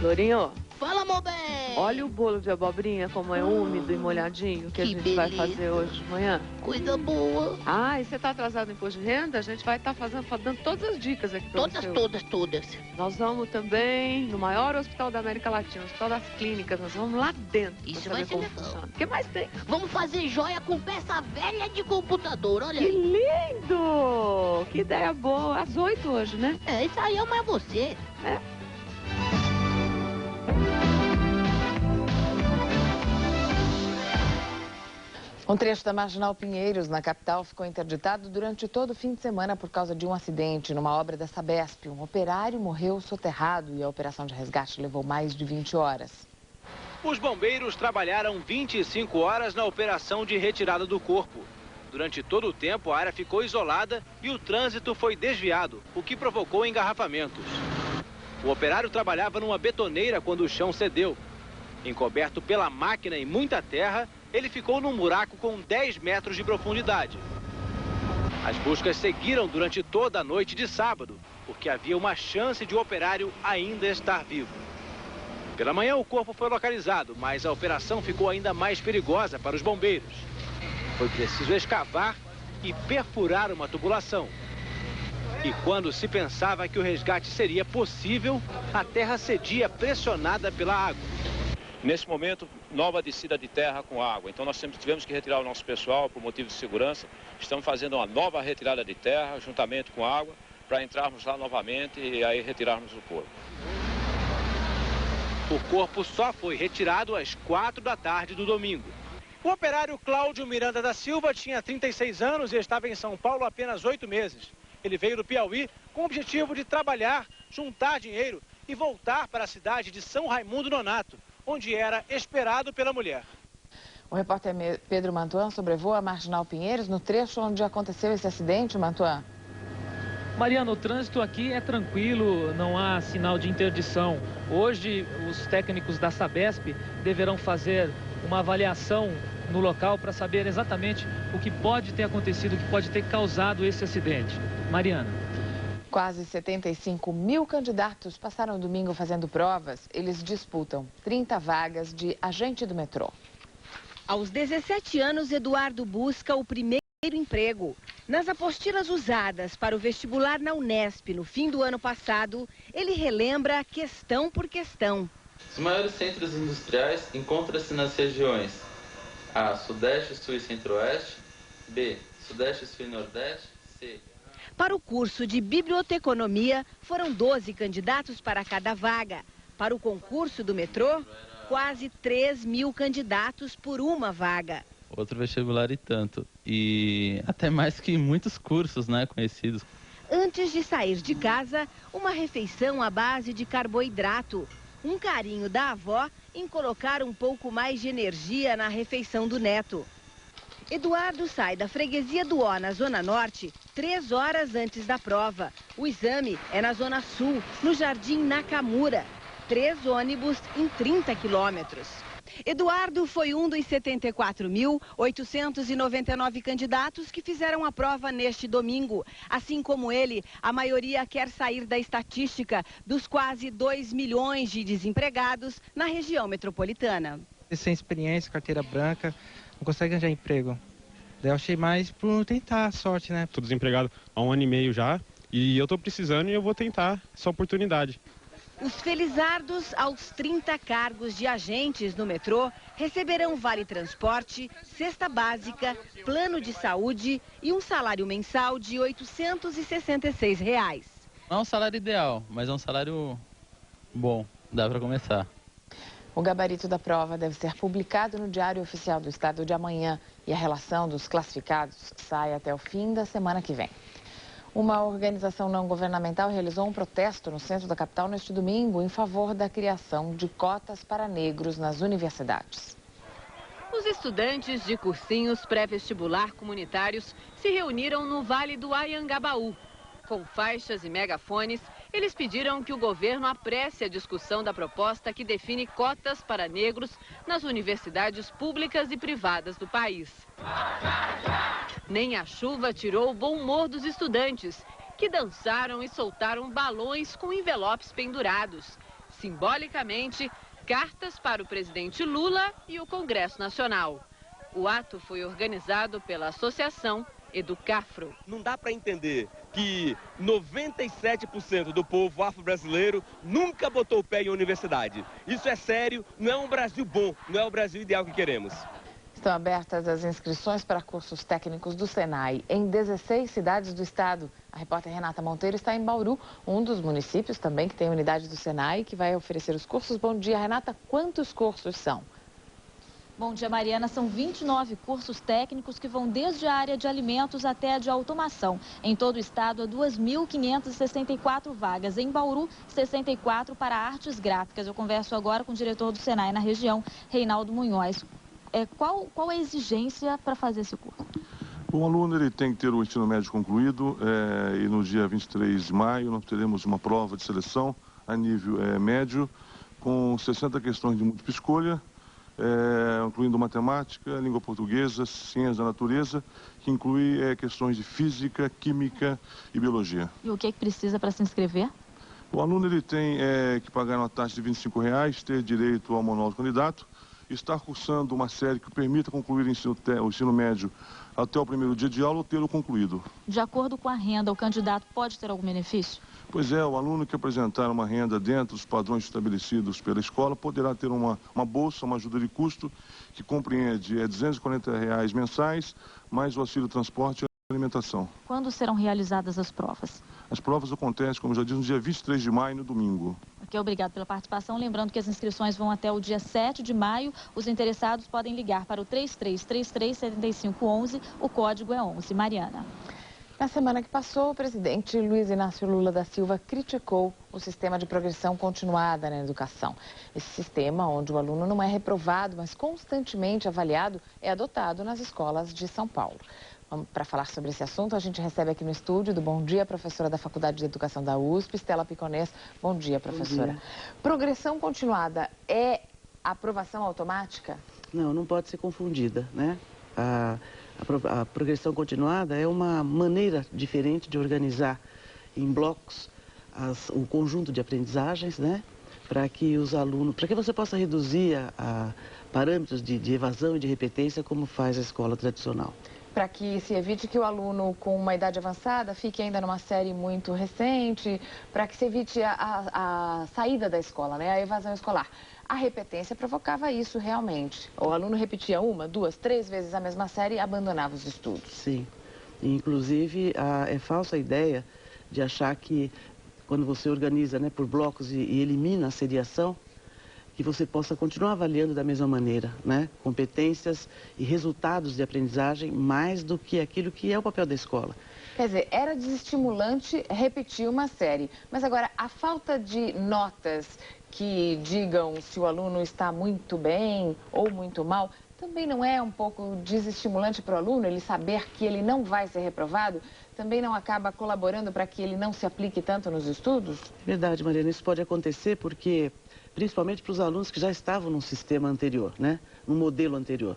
Lourinho. Fala, meu bem! Olha o bolo de abobrinha, como é úmido e molhadinho, que a gente vai fazer hoje de manhã. Coisa boa. Ah, e você tá atrasado no imposto de renda? A gente vai estar dando todas as dicas aqui pra você. Todas. Nós vamos também no maior hospital da América Latina, o Hospital das Clínicas. Nós vamos lá dentro. Isso vai ser legal. O que mais tem? Vamos fazer joia com peça velha de computador, olha que aí. Que lindo! Que ideia boa. Às 8 hoje, né? Isso aí é mais você. Um trecho da Marginal Pinheiros, na capital, ficou interditado durante todo o fim de semana por causa de um acidente numa obra da Sabesp. Um operário morreu soterrado e a operação de resgate levou mais de 20 horas. Os bombeiros trabalharam 25 horas na operação de retirada do corpo. Durante todo o tempo, a área ficou isolada e o trânsito foi desviado, o que provocou engarrafamentos. O operário trabalhava numa betoneira quando o chão cedeu. Encoberto pela máquina e muita terra, ele ficou num buraco com 10 metros de profundidade. As buscas seguiram durante toda a noite de sábado, porque havia uma chance de o operário ainda estar vivo. Pela manhã, o corpo foi localizado, mas a operação ficou ainda mais perigosa para os bombeiros. Foi preciso escavar e perfurar uma tubulação. E quando se pensava que o resgate seria possível, a terra cedia pressionada pela água. Nesse momento, nova descida de terra com água. Então nós tivemos que retirar o nosso pessoal por motivo de segurança. Estamos fazendo uma nova retirada de terra, juntamente com água, para entrarmos lá novamente e aí retirarmos o corpo. O corpo só foi retirado às 4 da tarde do domingo. O operário Cláudio Miranda da Silva tinha 36 anos e estava em São Paulo há apenas 8 meses. Ele veio do Piauí com o objetivo de trabalhar, juntar dinheiro e voltar para a cidade de São Raimundo Nonato, onde era esperado pela mulher. O repórter Pedro Mantuan sobrevoa a Marginal Pinheiros no trecho onde aconteceu esse acidente, Mantuan. Mariana, o trânsito aqui é tranquilo, não há sinal de interdição. Hoje, os técnicos da Sabesp deverão fazer uma avaliação no local para saber exatamente o que pode ter acontecido, o que pode ter causado esse acidente. Mariana. Quase 75 mil candidatos passaram o domingo fazendo provas. Eles disputam 30 vagas de agente do metrô. Aos 17 anos, Eduardo busca o primeiro emprego. Nas apostilas usadas para o vestibular na Unesp no fim do ano passado, ele relembra questão por questão. Os maiores centros industriais encontram-se nas regiões A, Sudeste, Sul e Centro-Oeste, B, Sudeste, Sul e Nordeste, C... Para o curso de biblioteconomia, foram 12 candidatos para cada vaga. Para o concurso do metrô, quase 3 mil candidatos por uma vaga. Outro vestibular e tanto. e até mais que muitos cursos, né, conhecidos. Antes de sair de casa, uma refeição à base de carboidrato. Um carinho da avó em colocar um pouco mais de energia na refeição do neto. Eduardo sai da freguesia do Ó, na Zona Norte, 3 horas antes da prova. O exame é na Zona Sul, no Jardim Nakamura. 3 ônibus em 30 quilômetros. Eduardo foi um dos 74.899 candidatos que fizeram a prova neste domingo. Assim como ele, a maioria quer sair da estatística dos quase 2 milhões de desempregados na região metropolitana. Sem experiência, carteira branca, não consegue arranjar emprego. Eu achei mais por tentar a sorte, né? Estou desempregado há 1 ano e meio já e eu estou precisando e eu vou tentar essa oportunidade. Os felizardos aos 30 cargos de agentes no metrô receberão vale transporte, cesta básica, plano de saúde e um salário mensal de R$ 866. Não é um salário ideal, mas é um salário bom, dá para começar. O gabarito da prova deve ser publicado no Diário Oficial do Estado de amanhã e a relação dos classificados sai até o fim da semana que vem. Uma organização não governamental realizou um protesto no centro da capital neste domingo em favor da criação de cotas para negros nas universidades. Os estudantes de cursinhos pré-vestibular comunitários se reuniram no Vale do Anhangabaú. Com faixas e megafones, eles pediram que o governo apresse a discussão da proposta que define cotas para negros nas universidades públicas e privadas do país. Nem a chuva tirou o bom humor dos estudantes, que dançaram e soltaram balões com envelopes pendurados. Simbolicamente, cartas para o presidente Lula e o Congresso Nacional. O ato foi organizado pela Associação Educafro. Não dá para entender que 97% do povo afro-brasileiro nunca botou o pé em universidade. Isso é sério, não é um Brasil bom, não é o Brasil ideal que queremos. Estão abertas as inscrições para cursos técnicos do Senai em 16 cidades do estado. A repórter Renata Monteiro está em Bauru, um dos municípios também que tem unidade do Senai, que vai oferecer os cursos. Bom dia, Renata. Quantos cursos são? Bom dia, Mariana. São 29 cursos técnicos que vão desde a área de alimentos até a de automação. Em todo o estado, há 2.564 vagas. Em Bauru, 64 para artes gráficas. Eu converso agora com o diretor do Senai na região, Reinaldo Munhoz. Qual a exigência para fazer esse curso? O aluno ele tem que ter o ensino médio concluído e no dia 23 de maio nós teremos uma prova de seleção a nível médio com 60 questões de múltipla escolha, incluindo matemática, língua portuguesa, ciências da natureza, que inclui questões de física, química e biologia. E o que precisa para se inscrever? O aluno ele tem que pagar uma taxa de R$ 25, ter direito ao manual do candidato, estar cursando uma série que permita concluir o ensino médio até o primeiro dia de aula ou tê-lo concluído. De acordo com a renda, o candidato pode ter algum benefício? Pois é, o aluno que apresentar uma renda dentro dos padrões estabelecidos pela escola poderá ter uma bolsa, uma ajuda de custo, que compreende R$ 240 mensais, mais o auxílio transporte e alimentação. Quando serão realizadas as provas? As provas acontecem, como já disse, no dia 23 de maio, no domingo. Ok, obrigado pela participação. Lembrando que as inscrições vão até o dia 7 de maio. Os interessados podem ligar para o 3333-7511. O código é 11. Mariana. Na semana que passou, o presidente Luiz Inácio Lula da Silva criticou o sistema de progressão continuada na educação. Esse sistema, onde o aluno não é reprovado, mas constantemente avaliado, é adotado nas escolas de São Paulo. Para falar sobre esse assunto, a gente recebe aqui no estúdio do Bom Dia, a professora da Faculdade de Educação da USP, Estela Piconês. Bom dia, professora. Bom dia. Progressão continuada é aprovação automática? Não, não pode ser confundida, né? A progressão continuada é uma maneira diferente de organizar em blocos o conjunto de aprendizagens, né? Para que os alunos, para que você possa reduzir a parâmetros de evasão e de repetência como faz a escola tradicional. Para que se evite que o aluno com uma idade avançada fique ainda numa série muito recente, para que se evite a saída da escola, né? A evasão escolar. A repetência provocava isso realmente. O aluno repetia 1, 2, 3 vezes a mesma série e abandonava os estudos. Sim. Inclusive, é falsa a ideia de achar que quando você organiza, né, por blocos e elimina a seriação, que você possa continuar avaliando da mesma maneira, né? Competências e resultados de aprendizagem mais do que aquilo que é o papel da escola. Quer dizer, era desestimulante repetir uma série, mas agora a falta de notas que digam se o aluno está muito bem ou muito mal, também não é um pouco desestimulante para o aluno ele saber que ele não vai ser reprovado? Também não acaba colaborando para que ele não se aplique tanto nos estudos? Verdade, Mariana, isso pode acontecer porque, principalmente para os alunos que já estavam num sistema anterior, né? Num modelo anterior,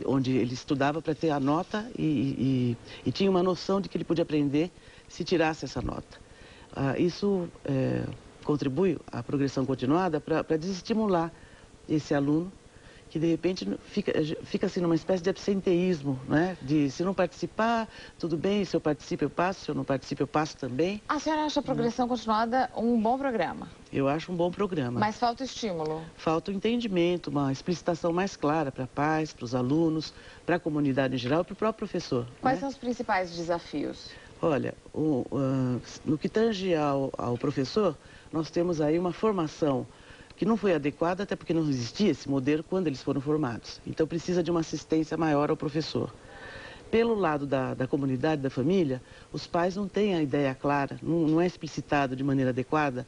onde ele estudava para ter a nota e tinha uma noção de que ele podia aprender se tirasse essa nota. Isso contribui à progressão continuada para desestimular esse aluno que de repente fica assim numa espécie de absenteísmo, né? De se não participar, tudo bem, se eu participo eu passo, se eu não participo eu passo também. A senhora acha a progressão continuada um bom programa? Eu acho um bom programa. Mas falta estímulo? Falta o entendimento, uma explicitação mais clara para pais, para os alunos, para a comunidade em geral e para o próprio professor. Quais são os principais desafios? Olha, no que tange ao professor, nós temos aí uma formação que não foi adequada, até porque não existia esse modelo quando eles foram formados. Então precisa de uma assistência maior ao professor. Pelo lado da comunidade, da família, os pais não têm a ideia clara, não é explicitado de maneira adequada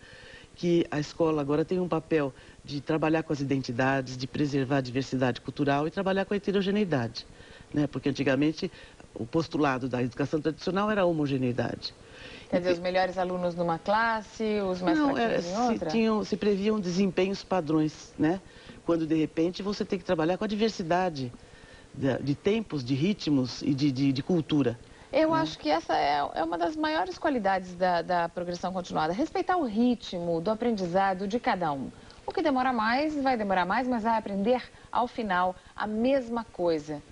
que a escola agora tem um papel de trabalhar com as identidades, de preservar a diversidade cultural e trabalhar com a heterogeneidade, né? Porque antigamente o postulado da educação tradicional era a homogeneidade. Quer dizer, os melhores alunos numa classe, os mais fraquinhos em outra? Se previam desempenhos padrões, né? Quando, de repente, você tem que trabalhar com a diversidade de tempos, de ritmos e de cultura. Eu acho que essa é uma das maiores qualidades da progressão continuada. Respeitar o ritmo do aprendizado de cada um. O que demora mais, vai demorar mais, mas vai aprender, ao final, a mesma coisa.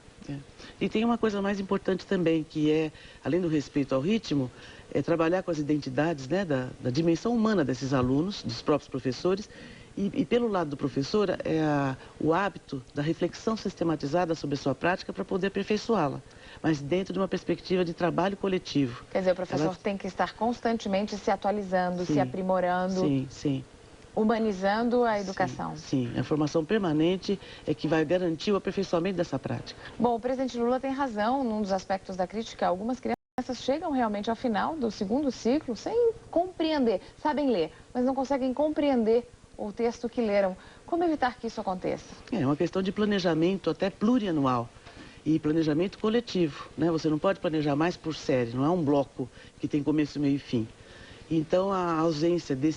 E tem uma coisa mais importante também, que é, além do respeito ao ritmo, é trabalhar com as identidades, né, da dimensão humana desses alunos, dos próprios professores, e pelo lado do professor, o hábito da reflexão sistematizada sobre a sua prática para poder aperfeiçoá-la, mas dentro de uma perspectiva de trabalho coletivo. Quer dizer, o professor tem que estar constantemente se atualizando, se aprimorando. Sim, sim. Humanizando a educação. Sim, a formação permanente é que vai garantir o aperfeiçoamento dessa prática. Bom, o presidente Lula tem razão num dos aspectos da crítica. Algumas crianças chegam realmente ao final do segundo ciclo sem compreender, sabem ler, mas não conseguem compreender o texto que leram. Como evitar que isso aconteça? É uma questão de planejamento até plurianual e planejamento coletivo, né? Você não pode planejar mais por série, não é um bloco que tem começo, meio e fim. Então, a ausência de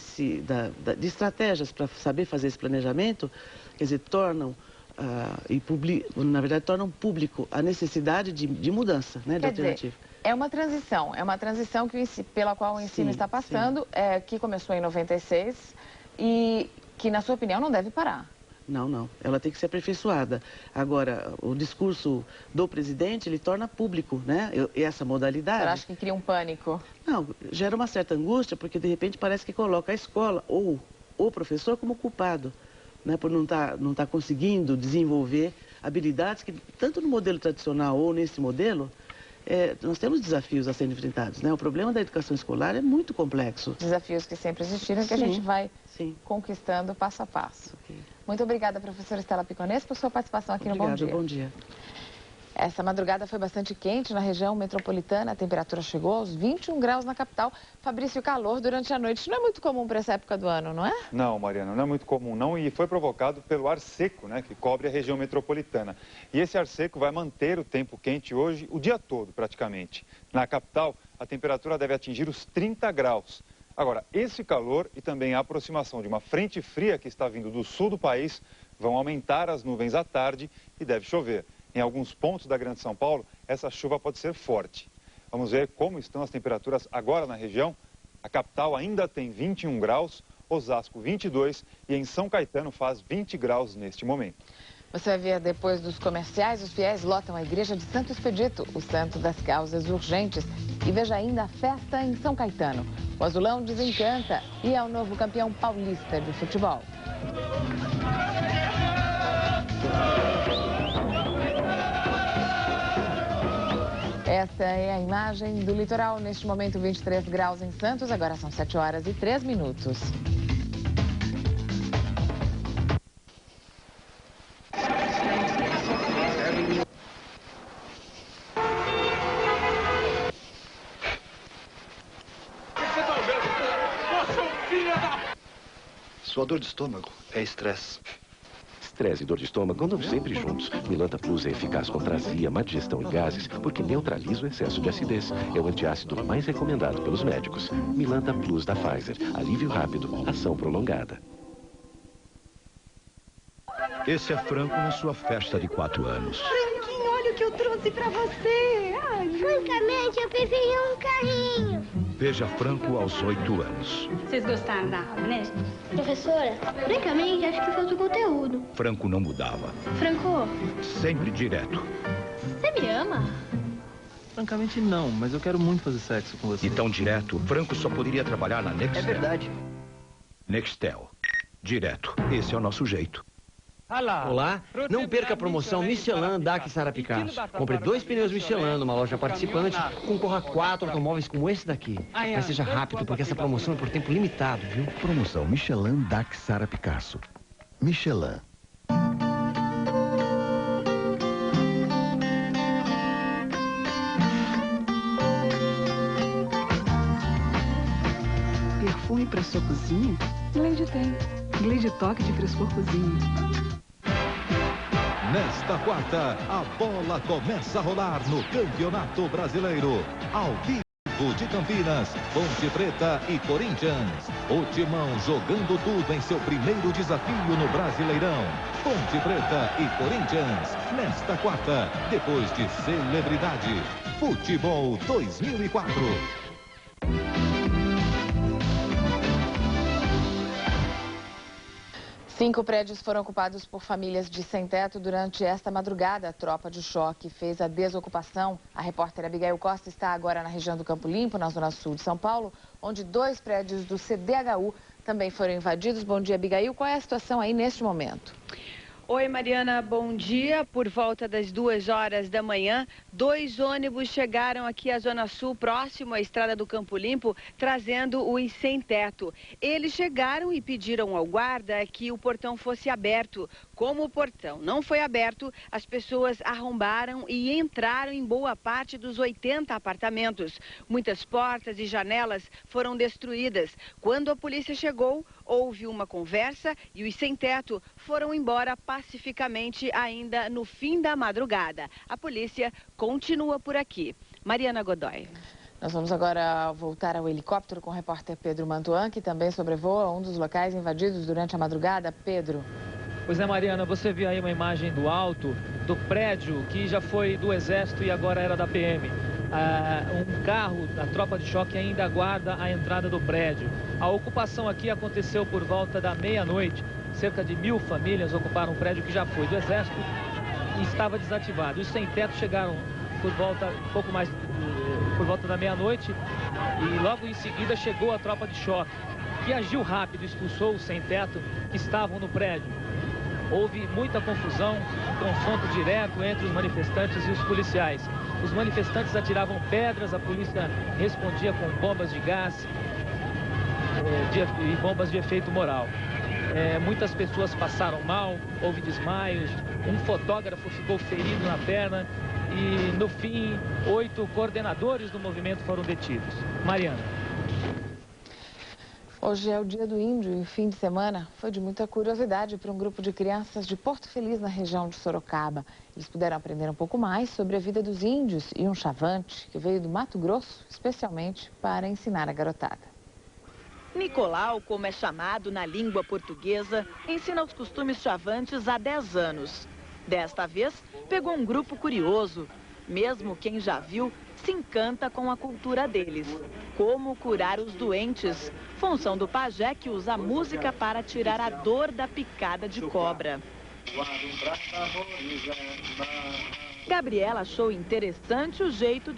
estratégias para saber fazer esse planejamento, quer dizer, tornam público a necessidade de mudança, né, de alternativa. É uma transição pela qual o ensino está passando, que começou em 96 e que, na sua opinião, não deve parar. Não. Ela tem que ser aperfeiçoada. Agora, o discurso do presidente, ele torna público, né, essa modalidade. Você acha que cria um pânico? Não, gera uma certa angústia, porque de repente parece que coloca a escola ou o professor como culpado, né, por não tá conseguindo desenvolver habilidades que, tanto no modelo tradicional ou nesse modelo, nós temos desafios a serem enfrentados, né? O problema da educação escolar é muito complexo. Desafios que sempre existiram, que a gente vai conquistando passo a passo. Muito obrigada, professora Estela Piconês, por sua participação aqui no Bom Dia. Bom dia. Essa madrugada foi bastante quente na região metropolitana, a temperatura chegou aos 21 graus na capital. Fabrício, calor durante a noite não é muito comum para essa época do ano, não é? Não, Mariana, não é muito comum não, e foi provocado pelo ar seco, né, que cobre a região metropolitana. E esse ar seco vai manter o tempo quente hoje o dia todo, praticamente. Na capital, a temperatura deve atingir os 30 graus. Agora, esse calor e também a aproximação de uma frente fria que está vindo do sul do país vão aumentar as nuvens à tarde e deve chover. Em alguns pontos da Grande São Paulo, essa chuva pode ser forte. Vamos ver como estão as temperaturas agora na região. A capital ainda tem 21 graus, Osasco 22 e em São Caetano faz 20 graus neste momento. Você vai ver depois dos comerciais, os fiéis lotam a igreja de Santo Expedito, o santo das causas urgentes. E veja ainda a festa em São Caetano. O azulão desencanta e é o novo campeão paulista de futebol. Essa é a imagem do litoral. Neste momento, 23 graus em Santos. Agora são 7 horas e 3 minutos. Sua dor de estômago é estresse. Estresse e dor de estômago andam sempre juntos. Milanta Plus é eficaz contra azia, má digestão e gases, porque neutraliza o excesso de acidez. É o antiácido mais recomendado pelos médicos. Milanta Plus da Pfizer. Alívio rápido, ação prolongada. Esse é Franco na sua festa de 4 anos. Franquinho, olha o que eu trouxe pra você. Ai, francamente, eu preferia um carrinho. Veja Franco aos 8 anos. Vocês gostaram da aula, né? Professora, francamente, acho que falta conteúdo. Franco não mudava. Franco, Sempre direto. você me ama? Francamente, não, mas eu quero muito fazer sexo com você. E tão direto, Franco só poderia trabalhar na Nextel. É verdade. Nextel. Direto. Esse é o nosso jeito. Olá, não perca a promoção Michelin Daxara Picasso. Compre 2 pneus Michelin numa loja participante, concorra a 4 automóveis como esse daqui. Mas seja rápido, porque essa promoção é por tempo limitado, viu? Promoção Michelin Daxara Picasso. Michelin. Perfume para sua cozinha? Glade tem. Glade Toque de Frescor Cozinha. Nesta quarta, a bola começa a rolar no Campeonato Brasileiro. Ao vivo de Campinas, Ponte Preta e Corinthians. O Timão jogando tudo em seu primeiro desafio no Brasileirão. Ponte Preta e Corinthians, nesta quarta, depois de celebridade. Futebol 2004. Cinco prédios foram ocupados por famílias de sem-teto durante esta madrugada. A tropa de choque fez a desocupação. A repórter Abigail Costa está agora na região do Campo Limpo, na zona sul de São Paulo, onde 2 prédios do CDHU também foram invadidos. Bom dia, Abigail. Qual é a situação aí neste momento? Oi, Mariana, bom dia. Por volta das 2 horas da manhã, 2 ônibus chegaram aqui à Zona Sul, próximo à estrada do Campo Limpo, trazendo os sem-teto. Eles chegaram e pediram ao guarda que o portão fosse aberto. Como o portão não foi aberto, as pessoas arrombaram e entraram em boa parte dos 80 apartamentos. Muitas portas e janelas foram destruídas. Quando a polícia chegou, houve uma conversa e os sem-teto foram embora pacificamente ainda no fim da madrugada. A polícia continua por aqui. Mariana Godoy. Nós vamos agora voltar ao helicóptero com o repórter Pedro Mantuan, que também sobrevoa um dos locais invadidos durante a madrugada. Pedro. Pois é, Mariana, você viu aí uma imagem do alto do prédio que já foi do Exército e agora era da PM. Um carro da tropa de choque ainda aguarda a entrada do prédio. A ocupação aqui aconteceu por volta da meia-noite. Cerca de 1000 famílias ocuparam um prédio que já foi do Exército e estava desativado. Os sem-teto chegaram por volta, pouco mais, por volta da meia-noite e logo em seguida chegou a tropa de choque, que agiu rápido, expulsou os sem-teto que estavam no prédio. Houve muita confusão, confronto direto entre os manifestantes e os policiais. Os manifestantes atiravam pedras, a polícia respondia com bombas de gás e bombas de efeito moral. Muitas pessoas passaram mal, houve desmaios, um fotógrafo ficou ferido na perna e, no fim, 8 coordenadores do movimento foram detidos. Mariana. Hoje é o dia do índio e o fim de semana foi de muita curiosidade para um grupo de crianças de Porto Feliz, na região de Sorocaba. Eles puderam aprender um pouco mais sobre a vida dos índios e um chavante que veio do Mato Grosso, especialmente para ensinar a garotada. Nicolau, como é chamado na língua portuguesa, ensina os costumes chavantes há 10 anos. Desta vez, pegou um grupo curioso. Mesmo quem já viu, se encanta com a cultura deles. Como curar os doentes. Função do pajé, que usa a música para tirar a dor da picada de cobra. Gabriela achou interessante o jeito